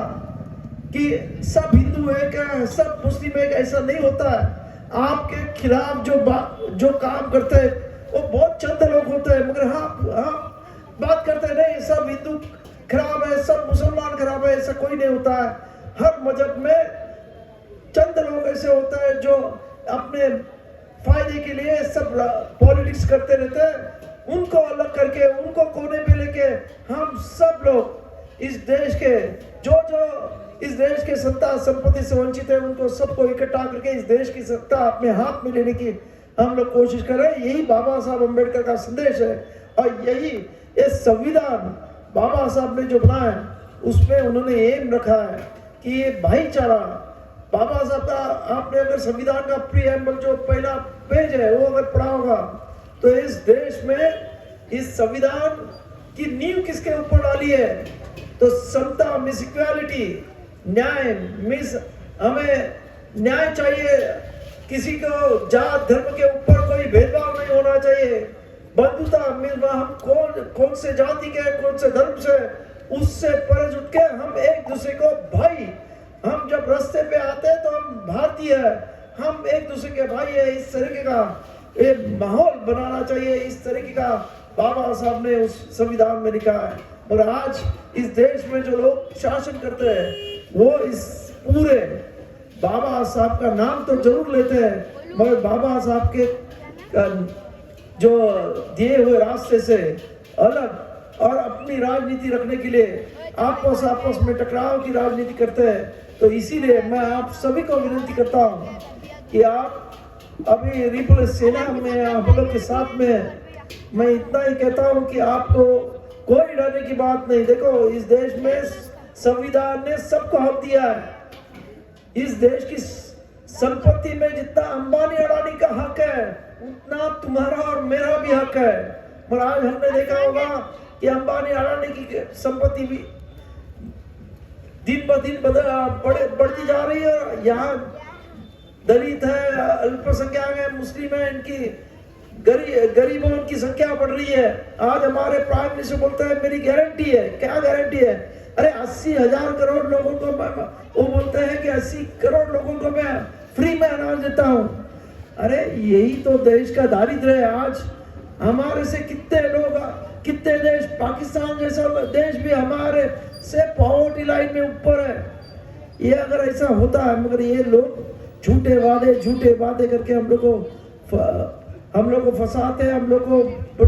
कि सब हिंदू है क्या, सब मुस्लिम है, ऐसा नहीं होता है। आपके खिलाफ जो काम करते हैं वो बहुत चंद लोग होते हैं, मगर हाँ बात करते हैं नहीं सब हिंदू खराब है, सब मुसलमान खराब है, ऐसा कोई नहीं होता है। हर मजहब में चंद लोग ऐसे होते हैं जो अपने फायदे के लिए सब पॉलिटिक्स करते रहते हैं। उनको अलग करके उनको कोने पे लेके हम सब लोग इस देश के जो इस देश के सत्ता संपत्ति से वंचित है उनको सबको इकट्ठा करके इस देश की सत्ता अपने हाथ में लेने की हम लोग कोशिश कर रहे हैं। यही बाबा साहब अम्बेडकर का संदेश है और यही ये संविधान बाबा साहब ने जो बनाया उसमें उन्होंने एम रखा है कि ये भाईचारा। बाबा साहब का आपने अगर संविधान का प्रीएम्बल जो पहला पेज है वो अगर पढ़ा होगा तो इस देश में इस संविधान की नींव किसके ऊपर डाली है, तो समता, मिस इक्वालिटी, न्याय, मिस हमें न्याय चाहिए, किसी को जात धर्म के ऊपर कोई भेदभाव नहीं होना चाहिए, बंधुता, हम कौन से जाति के कौन से धर्म से उससे परज उठ के हम एक दूसरे को भाई, हम जब रास्ते पे आते हैं तो हम भारतीय है, हम एक दूसरे के भाई है। इस तरीके का एक माहौल बनाना चाहिए, इस तरीके का बाबा साहब ने उस संविधान में लिखा है। और आज इस देश में जो लोग शासन करते हैं वो इस पूरे बाबा साहब का नाम तो जरूर लेते हैं, मगर बाबा साहब के जो दिए हुए रास्ते से अलग और अपनी राजनीति रखने के लिए आपस में टकराव की राजनीति करते हैं। तो इसीलिए मैं आप सभी को विनती करता हूँ कि आप अभी रिपब्लिक सेना में हम लोग के साथ में, मैं इतना ही कहता हूँ कि आपको कोई डरने की बात नहीं। देखो इस देश में संविधान ने सबको हक दिया है। इस देश की संपत्ति में जितना अंबानी अडानी का हक है उतना तुम्हारा और मेरा भी हक है। पर आज हमने देखा होगा कि अंबानी अडानी की संपत्ति भी दिन ब दिन बढ़ती जा रही है। यहाँ दलित है, अल्पसंख्यक है, मुस्लिम है, इनकी गरीबों की संख्या बढ़ रही है। आज हमारे प्राइम मिनिस्टर बोलते हैं मेरी गारंटी है। क्या गारंटी है? अरे 80,000 करोड़ लोगों को वो बोलते हैं कि 80 करोड़ लोगों को मैं फ्री में अनाज देता हूँ। अरे यही तो देश का दारिद्र्य है। आज हमारे से कितने लोग, कितने देश, पाकिस्तान जैसा देश भी हमारे से पॉवर्टी लाइन में ऊपर है। ये अगर ऐसा होता है, मगर ये लोग झूठे वादे करके हम लोग को फंसाते हैं, हम लोग को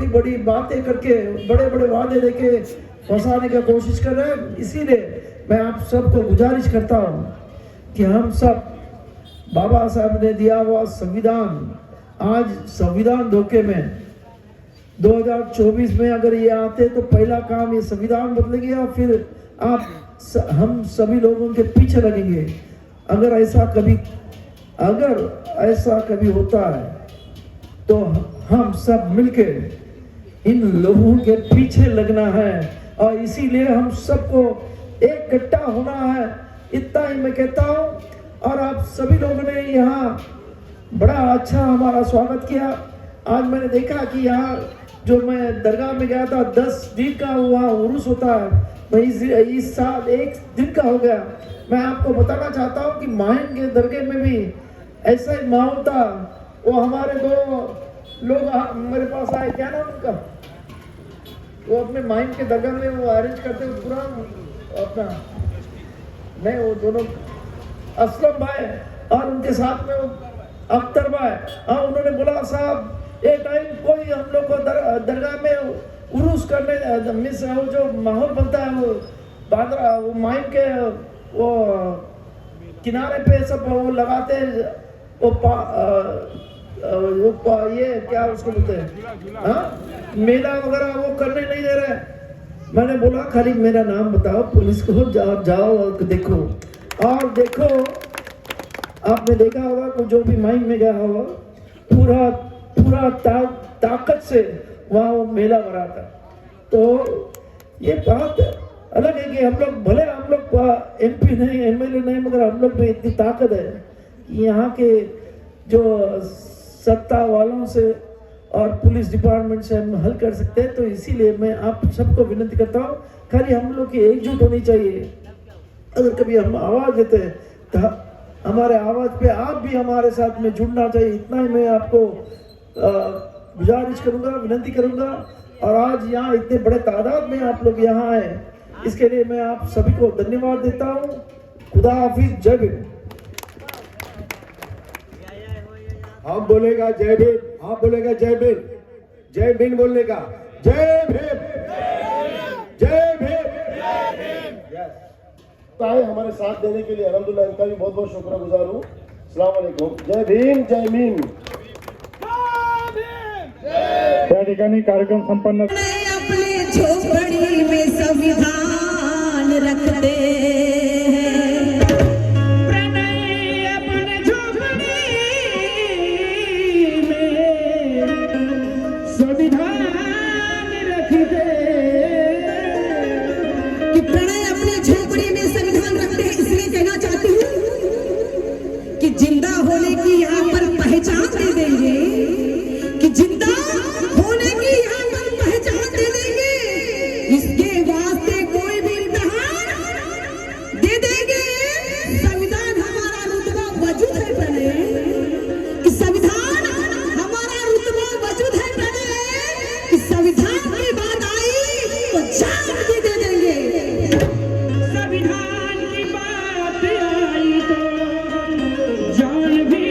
बड़ी बातें करके बड़े वादे देके फंसाने का कोशिश कर रहे हैं। इसीलिए मैं आप सबको गुजारिश करता हूँ कि हम सब बाबा साहब ने दिया हुआ संविधान, आज संविधान धोखे में 2024 में अगर ये आते तो पहला काम ये संविधान बदलेंगे और फिर हम सभी लोगों के पीछे लगेंगे। अगर ऐसा कभी होता है तो हम सब मिलके इन लोगों के पीछे लगना है और इसीलिए हम सबको एक इकट्ठा होना है। इतना ही मैं कहता हूँ। और आप सभी लोगों ने यहाँ बड़ा अच्छा हमारा स्वागत किया। आज मैंने देखा कि यहाँ जो मैं दरगाह में गया था 10 दिन का वहाँ उर्स होता है, मैं इस साल 1 दिन का हो गया। मैं आपको बताना चाहता हूँ कि माहिम के दरगाह में भी ऐसा ही माहौल था। वो हमारे 2 लोग मेरे पास आए, क्या नाम उनका, वो अपने माहिम के दरगाह में वो अरेंज करते हुए पूरा अपना, नहीं वो दोनों असलम भाई और उनके साथ में वो अख्तर भाई, हाँ उन्होंने बोला साहब एक टाइम कोई हम लोग को दरगाह में उरूस करने मिस वो जो माहौल बनता है वो बादरा वो माइम के वो किनारे पे सब वो लगाते हैं वो ये क्या उसको बोलते हैं, हाँ मेला वगैरह वो करने नहीं दे रहे। मैंने बोला खाली मेरा नाम बताओ, पुलिस को जाओ और देखो। और देखो आपने देखा होगा कि जो भी माइम में गया होगा पूरा ताकत से वहाँ वो मेला भरा था। तो ये बात अलग है कि हम लोग भले हम लोग MP नहीं MLA नहीं, मगर हम लोग में इतनी ताकत है कि यहाँ के जो सत्ता वालों से और पुलिस डिपार्टमेंट से हम हल कर सकते हैं। तो इसीलिए मैं आप सबको विनती करता हूँ, खाली हम लोग की एकजुट होनी चाहिए। अगर कभी हम आवाज़ देते हैं तो हमारे आवाज़ पे आप भी हमारे साथ में जुड़ना चाहिए। इतना ही मैं आपको गुजारिश करूँगा, विनती करूँगा। और आज यहाँ इतने बड़े तादाद में आप लोग यहाँ आए, इसके लिए मैं आप सभी को धन्यवाद देता हूँ। खुदा हाफिज, जय भीम। हम बोलेगा जय भीम, आप बोलेगा जय भीम, जय भीम बोलने का, जय भीम, जय भीम। आए हमारे साथ देने के लिए अल्हम्दुलिल्लाह इनका भी बहुत बहुत शुक्रगुजार हूँ। अस्सलाम वालेकुम, जय भीम, जय भीम। या ठिकाणी कार्यक्रम संपन्न। अपने झोपड़ी में संविधान रखते हैं, प्रणय अपने झोपड़ी में संविधान रखते, कि प्रणय अपने झोपड़ी में संविधान रखते हैं। इसलिए कहना चाहती हूँ कि जिंदा होने की यहाँ पर पहचान दे देंगे, कि जिंदा होने की यहाँ पर पहचान दे देंगे। इसके वास्ते कोई भी इम्तिहान दे देंगे। संविधान हमारा रुतबा वजूद है प्रणय, कि संविधान हमारा रुतबा वजूद है प्रणय, कि संविधान की बात आई तो जान भी दे देंगे। संविधान की बात आई तो जान भी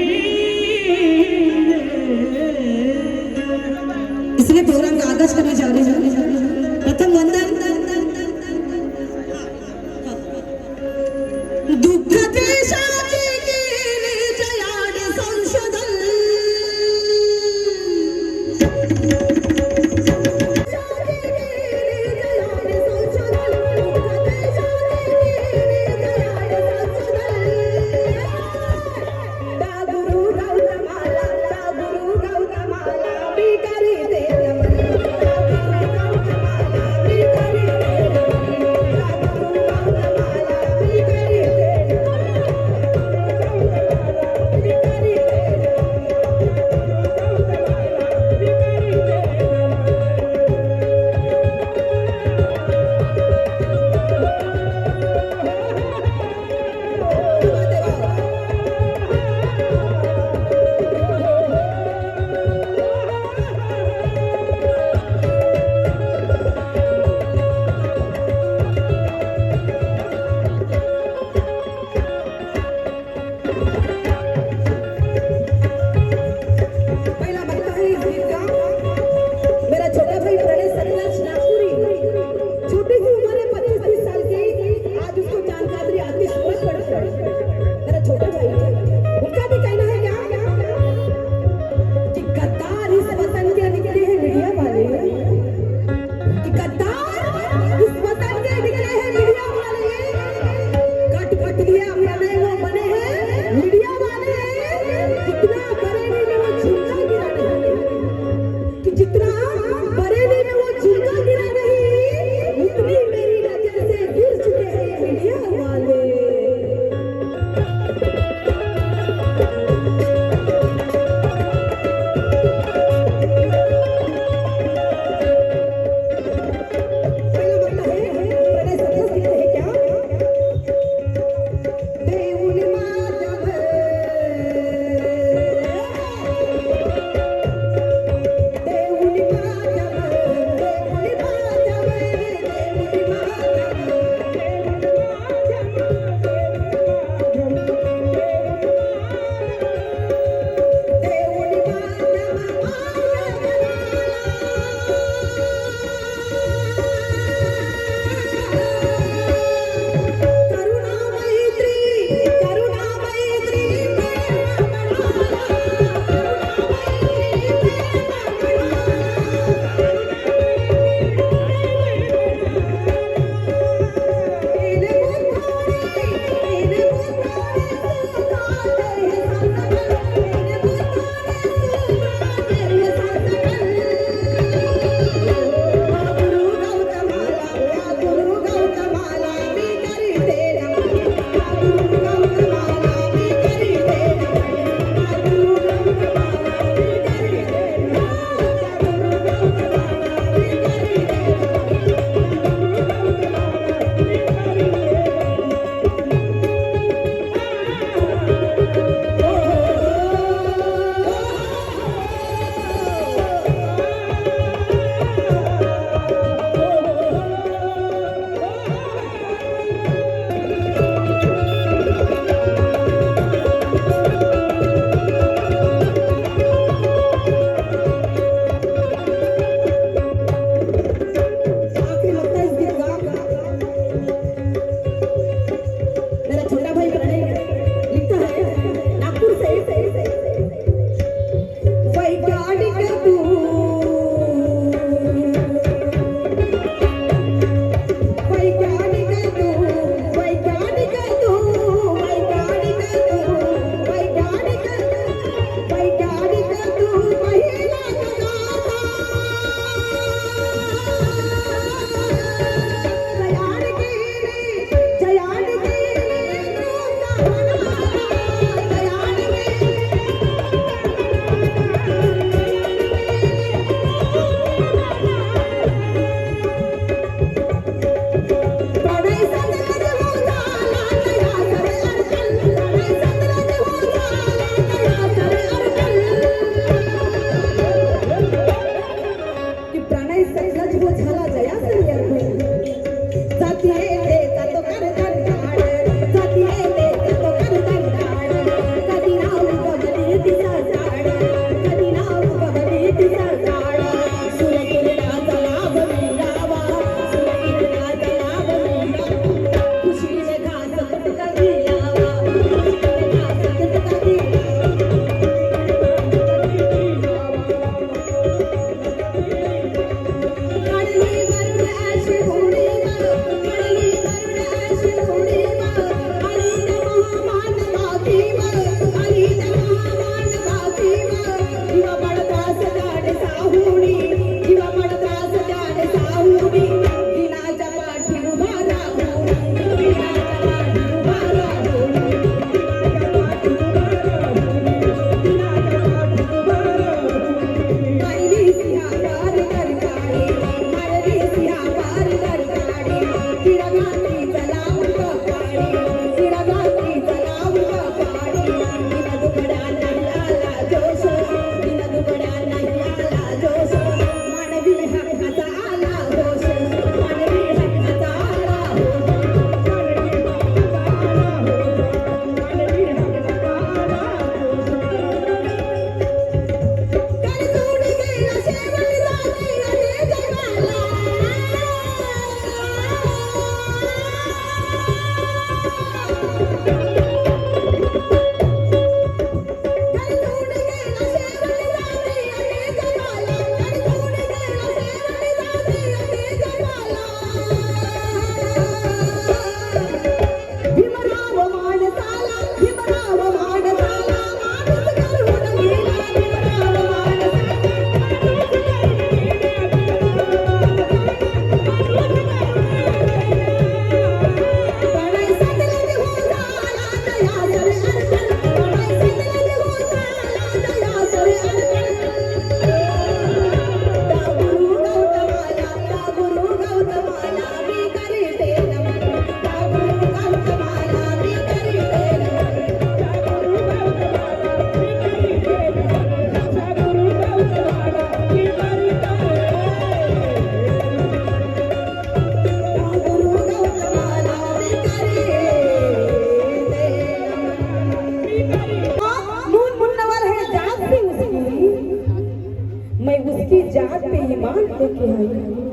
चाँद पे ईमान लेके आई हूँ।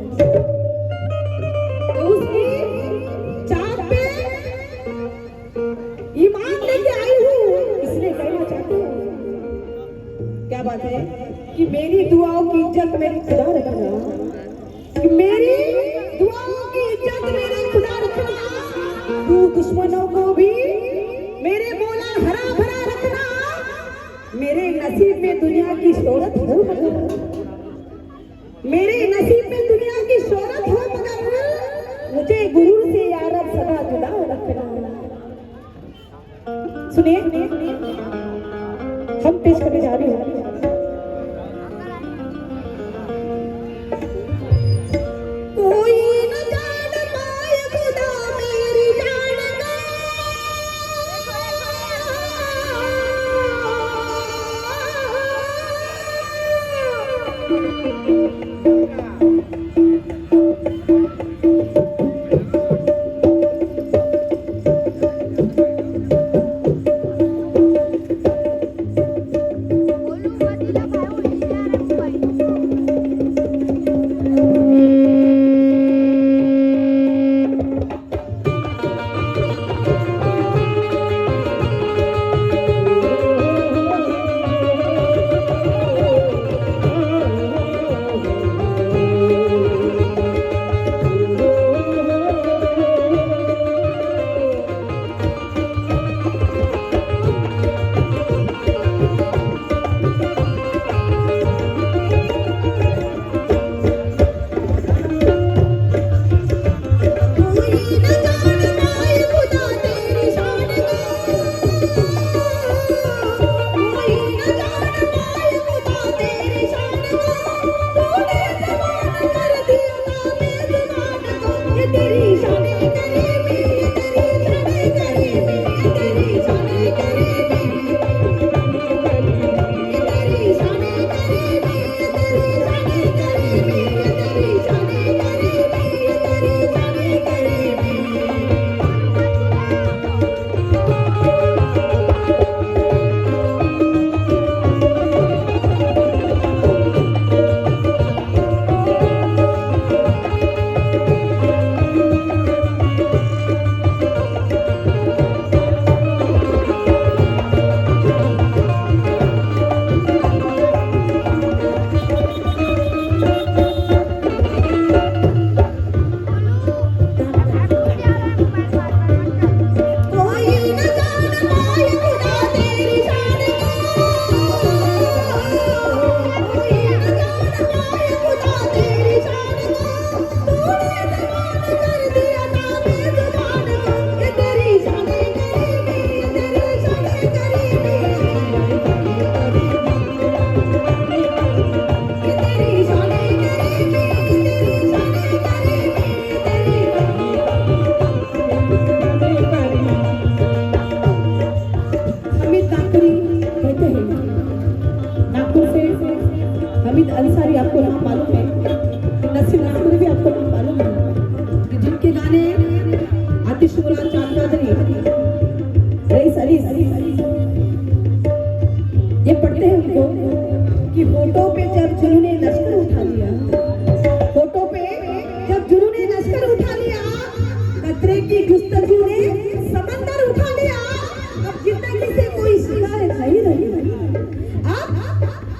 तो उसकी चाँद पे ईमान लेके आई हूँ, इसलिए कहना चाहती हूँ। क्या बात है कि मेरी दुआओं की इज्जत मेरी खुदा रखना, कि मेरी दुआओं की इज्जत मेरे खुदा रखना। तू दुश्मनों को भी मेरे मौला हरा भरा रखना। मेरे नसीब में दुनिया की शोहरत हो मगर, मेरे नसीब में दुनिया की शोहरत हो मगर मुझे गुरूर से या रब सदा जुदा रखना। सुनिए, हम पेश करने जा रहे हैं। कोई न जान पाए खुदा मेरी जान का, हमीद अंसारी आपको नाम मालूम है, नसीम नागपुरी भी आपको नाम मालूम है, कि जिनके गाने आतिश मुराद चांद कादरी, रईस अली ये पढ़ते हैं उनको कि फोटो पे जब जुनूने लश्कर उठा लिया, फोटो पे जब जुनूने लश्कर उठा लिया, कतरे की गुस्तगू ने समंदर उठा लिया। अब जिंदगी से कोई शिकायत नहीं रही, अब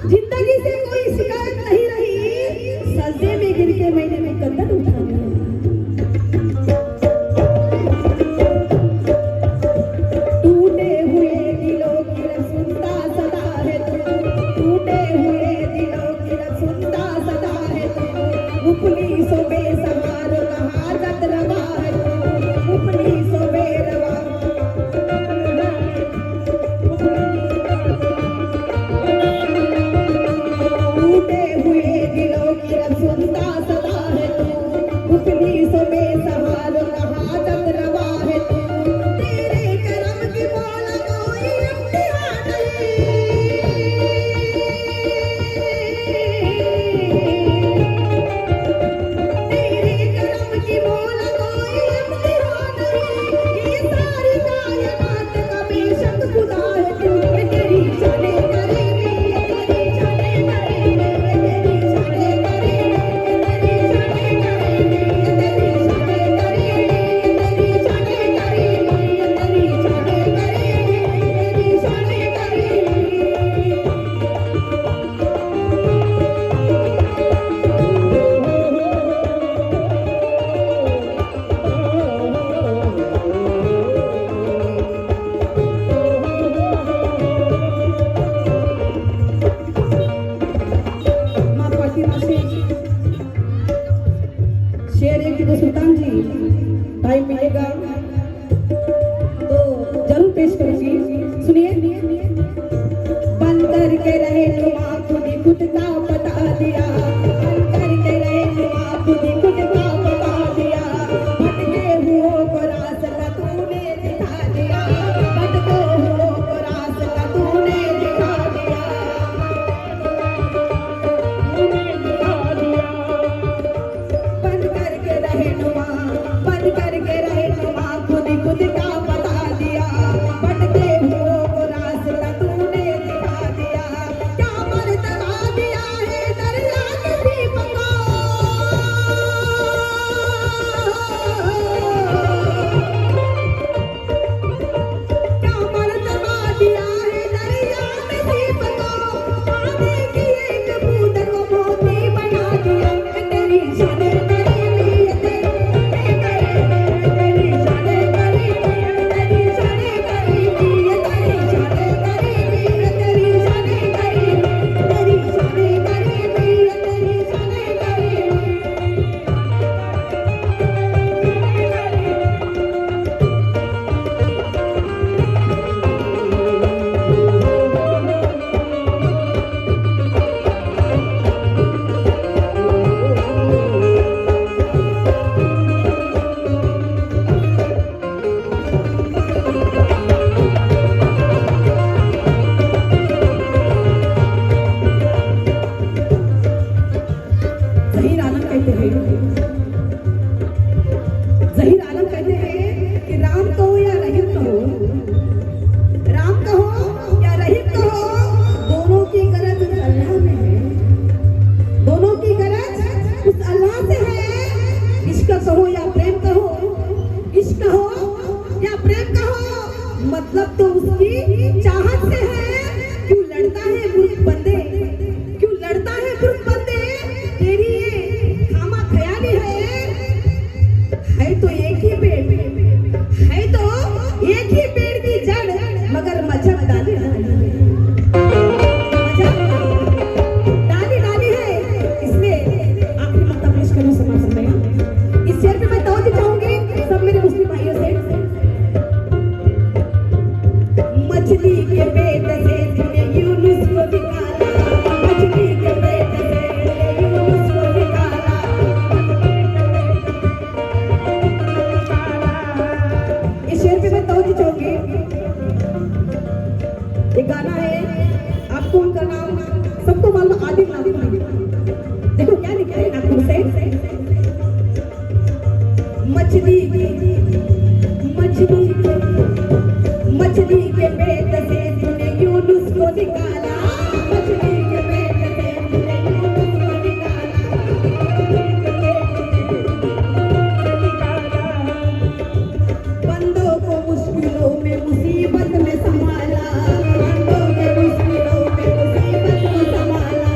जिंदगी से कोई शिकायत नहीं रही। सजदे में गिर के मैंने मुकद्दर उठा लिया। टूटे हुए दिलों की रब सुनता सदा है तू, टूटे हुए दिलों की रब सुनता सदा है तू। मुफलिसों बेसहार का हाजत रवा है तू, मुफलिसों बेरवा। टूटे हुए दिलों की रब सुनता सदा है तू, मुफलिसों बेसहार का हाजत रवा है तू। तेरे करम की मौला कोई इम्तिहान नहीं, पानी की एक बूंद को मोती बना दिया तेरी शान करीबी तेरी शान करीबी तेरी शान करीबी तेरी शान करीबी तेरी शान करीबी तेरी शान करीबी तेरी शान करीबी ज़हीर आलम कहते हैं कि राम कहो या रहीम कहो, राम कहो या रहीम कहो, दोनों की गरज उस अल्लाह में है, दोनों की गरज उस अल्लाह से है। इश्क कहो या प्रेम कहो, इश्क कहो या प्रेम कहो, मतलब तो उसकी चाहत से है। क्यों लड़ता है बुर्द बंदे, क्यों लड़ता है बुर्द बंदे, तेरी ये खामा ख्याली है तो एक ही पेड़, है तो एक ही पेड़ की जड़, मगर मजहब डाली डाली है। इसलिए आखिरी मत पेश करूं समाज में। इस शेर पे मैं तवज्जो चाहूंगी सब मेरे मुस्लिम भाइयों से। मछली के पेट से तूने यूनुस को निकाला, मछली के पेट से यूनुस को निकाला। इस शेर पे मैं तवज्जो चाहूंगी। एक गाना है, आपको उनका नाम सबको मालूम, आदिल नादिल। देखो क्या लिखा है नागपुर से। मछली के पेट से तूने यूनुस को निकाला, मछली के पेट से तूने यूनुस को निकाला। बंदों को मुश्किलों में मुसीबत में संभाला, बंदों के मुश्किलों में मुसीबत में संभाला।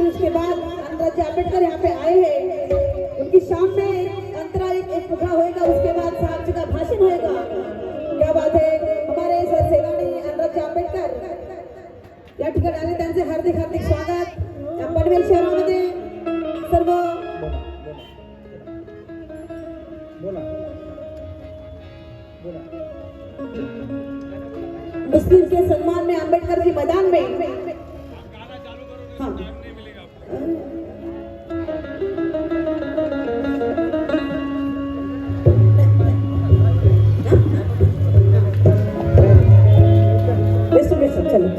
फिर उसके बाद अनंतराज आंबेडकर यहाँ पे आए हैं, उनकी शाम में अंतरा एक पुखा होएगा, उसके बाद साहब जी का भाषण होएगा। क्या बात है, हमारे सेनानी अनंतराज आंबेडकर या ठिकाणी आले, त्यांचे हार्दिक हार्दिक स्वागत। या पनवेल शहरामध्ये सर्व मुस्लिम के सम्मान में आंबेडकर जी मैदान में हाँ चलो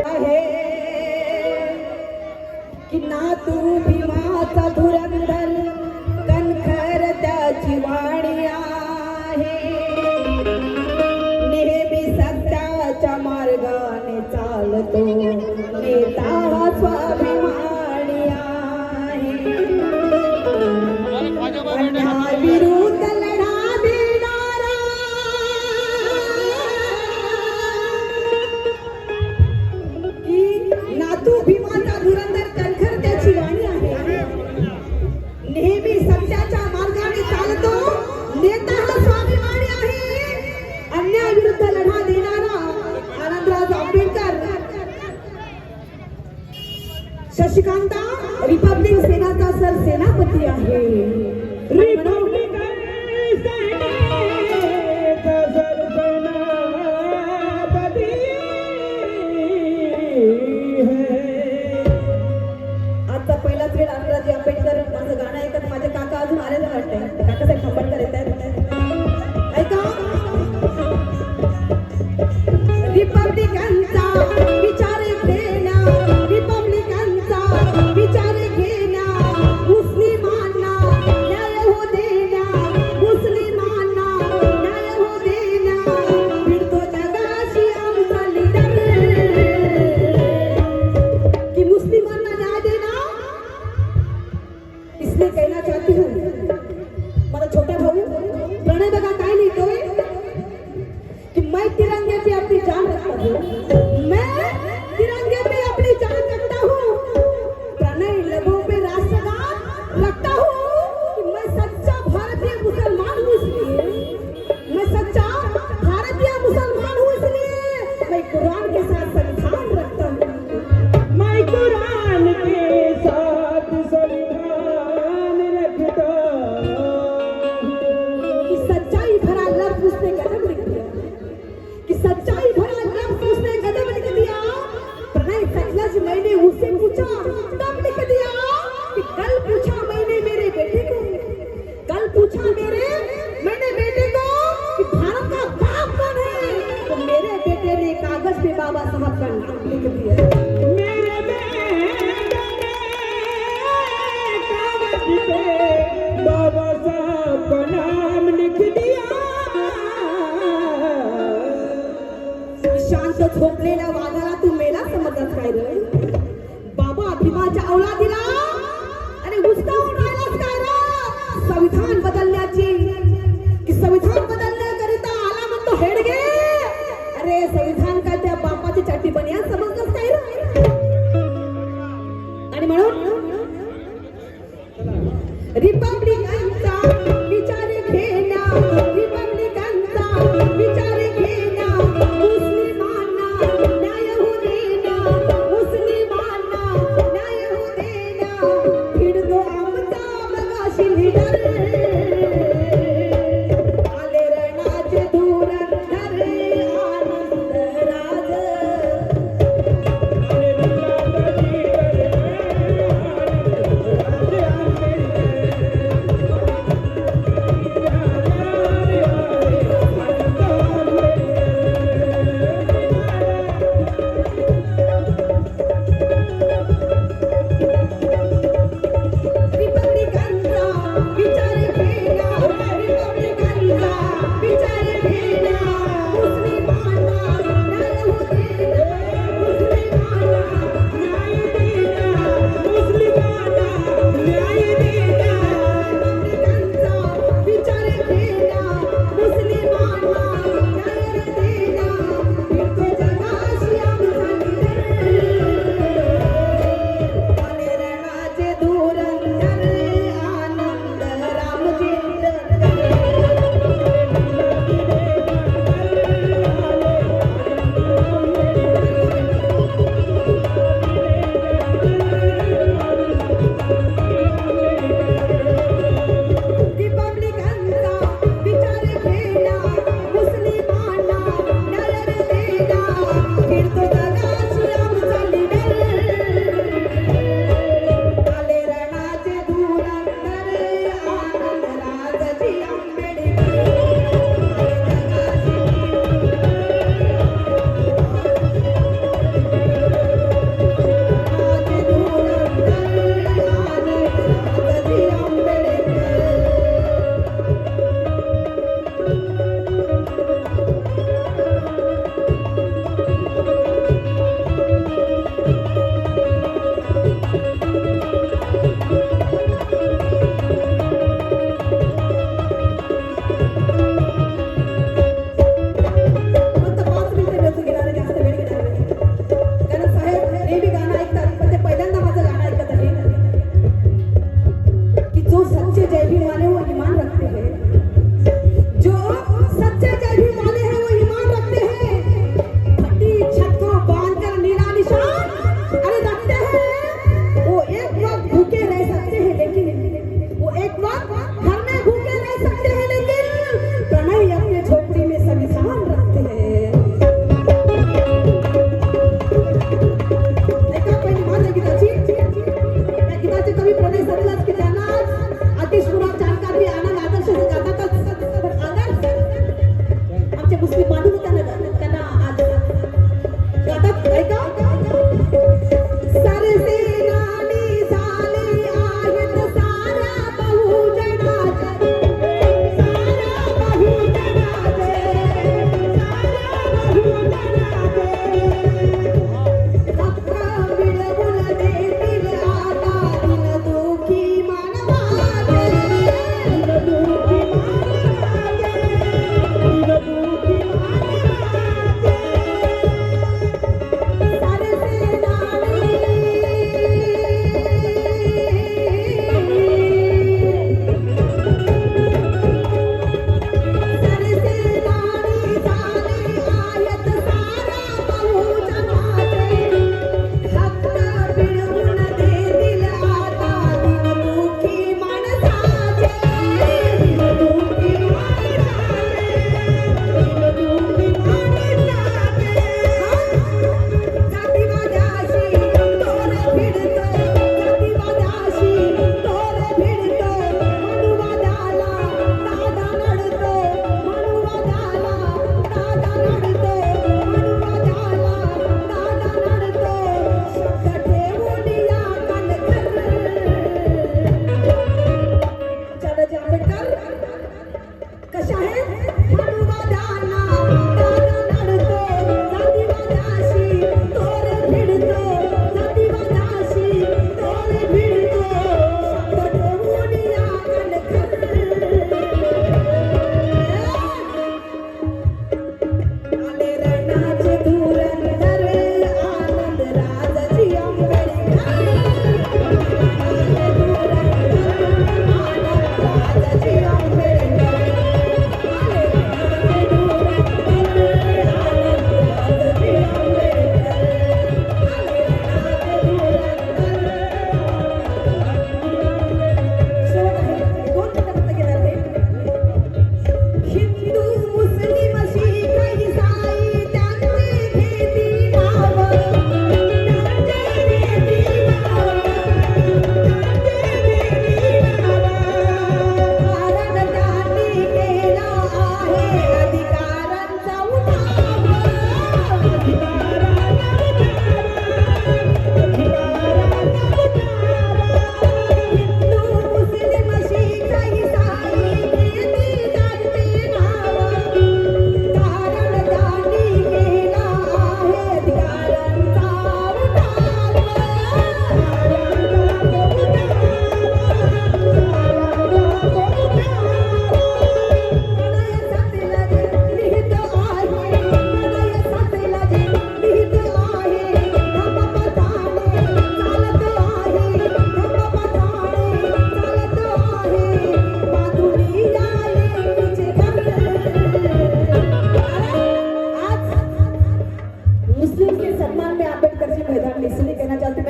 आहे की ना तू भीमाचा धुरंधर कणखर त्याची वाणी आहे, नेहमी सत्याच्या मार्गाने चालतो नेता हा स्वाभिमानी आहे, अन्यायाविरुद्ध लढा देणारा की नातू भीमाचा धुरंधर कणखर त्याची वाणी आहे, नेहमी सत्याच्या मार्गाने चालतो नेता हा स्वाभिमानी आहे, अन्यायाविरुद्ध लढा देणारा आनंदराज आंबेडकर। शशिकांता रिपब्लिक सेनाचा सर सेनापती आहे, आजचा पहिलाच वेळ आनंदराज आंबेडकर माझं गाणं ऐकत माझे काका अजून आलेलं वाटतंय, काकासाहेब खांबाडकर येत आहेत, ऐका। रिपब्लिकांचा विचार घेण्या, रिपब्लिकांचा विचार घेण्या, मुस्लिमांना न्याय हो देण्या, मुस्लिमांना न्याय हो देण्या, फिरतो जगाशी आमचा लीडर कि मुस्लिमांना न्याय देना, इसलिए कहना चाहती हूँ मेरा छोटा भाऊ प्रणय बघा काय लिहितोय कि मैं तिरंगे पे अपनी जान रखता हूँ, मैं तिरंगे पे अपनी जान रखता हूँ, प्रणय लबों पे राष्ट्रगान रखता हूँ कि मैं सच्चा भारतीय मुसलमान हूँ, इसलिए मैं सच्चा भारतीय मुसलमान हूँ, इसलिए मैं कुरान के साथ संविधान रखता हूँ, मैं कुरान के साथ संविधान रखता हूँ। कि सच्चाई भरा लफ्ज उसने कदम लिख दिया, कि सच्चाई भरा लफ्ज उसने कदम लिख दिया, प्रणय सचलज मैंने उससे पूछा तब लिख दिया, कि कल पूछा मैंने मेरे बेटे को, कल पूछा मैंने बेटे को कि भारत का बाप कौन है, तो मेरे बेटे ने कागज पे बाबा साहब का नाम लिख दिया, मेरे बेटे ने कागज पे बाबा साहब का नाम लिख दिया। शांत झोपलेल्या वाघाला तू मेला समजत काय रे, बाबा भीमाच्या औलादीला आणि हुसकावून राहिलास काय रे, संविधान बदलण्याची की संविधान बदलण्याकरिता आला म्हणतो हेडगे, अरे संविधान काय त्या बापाची चट्टी बनिया समजतस काय रे, आणि म्हणून रिपब्लिकांचा विचार घेण्या, रिपब्लिकांचा विचार घेण्या, मुस्लिमांना न्याय हो देण्या, मुस्लिमांना न्याय हो देण्या, फिरतो आमचा बघाशी लीडर, आले रणाचे धुरंधर आनंदराज, आले रणाचे देना चाहती हूँ।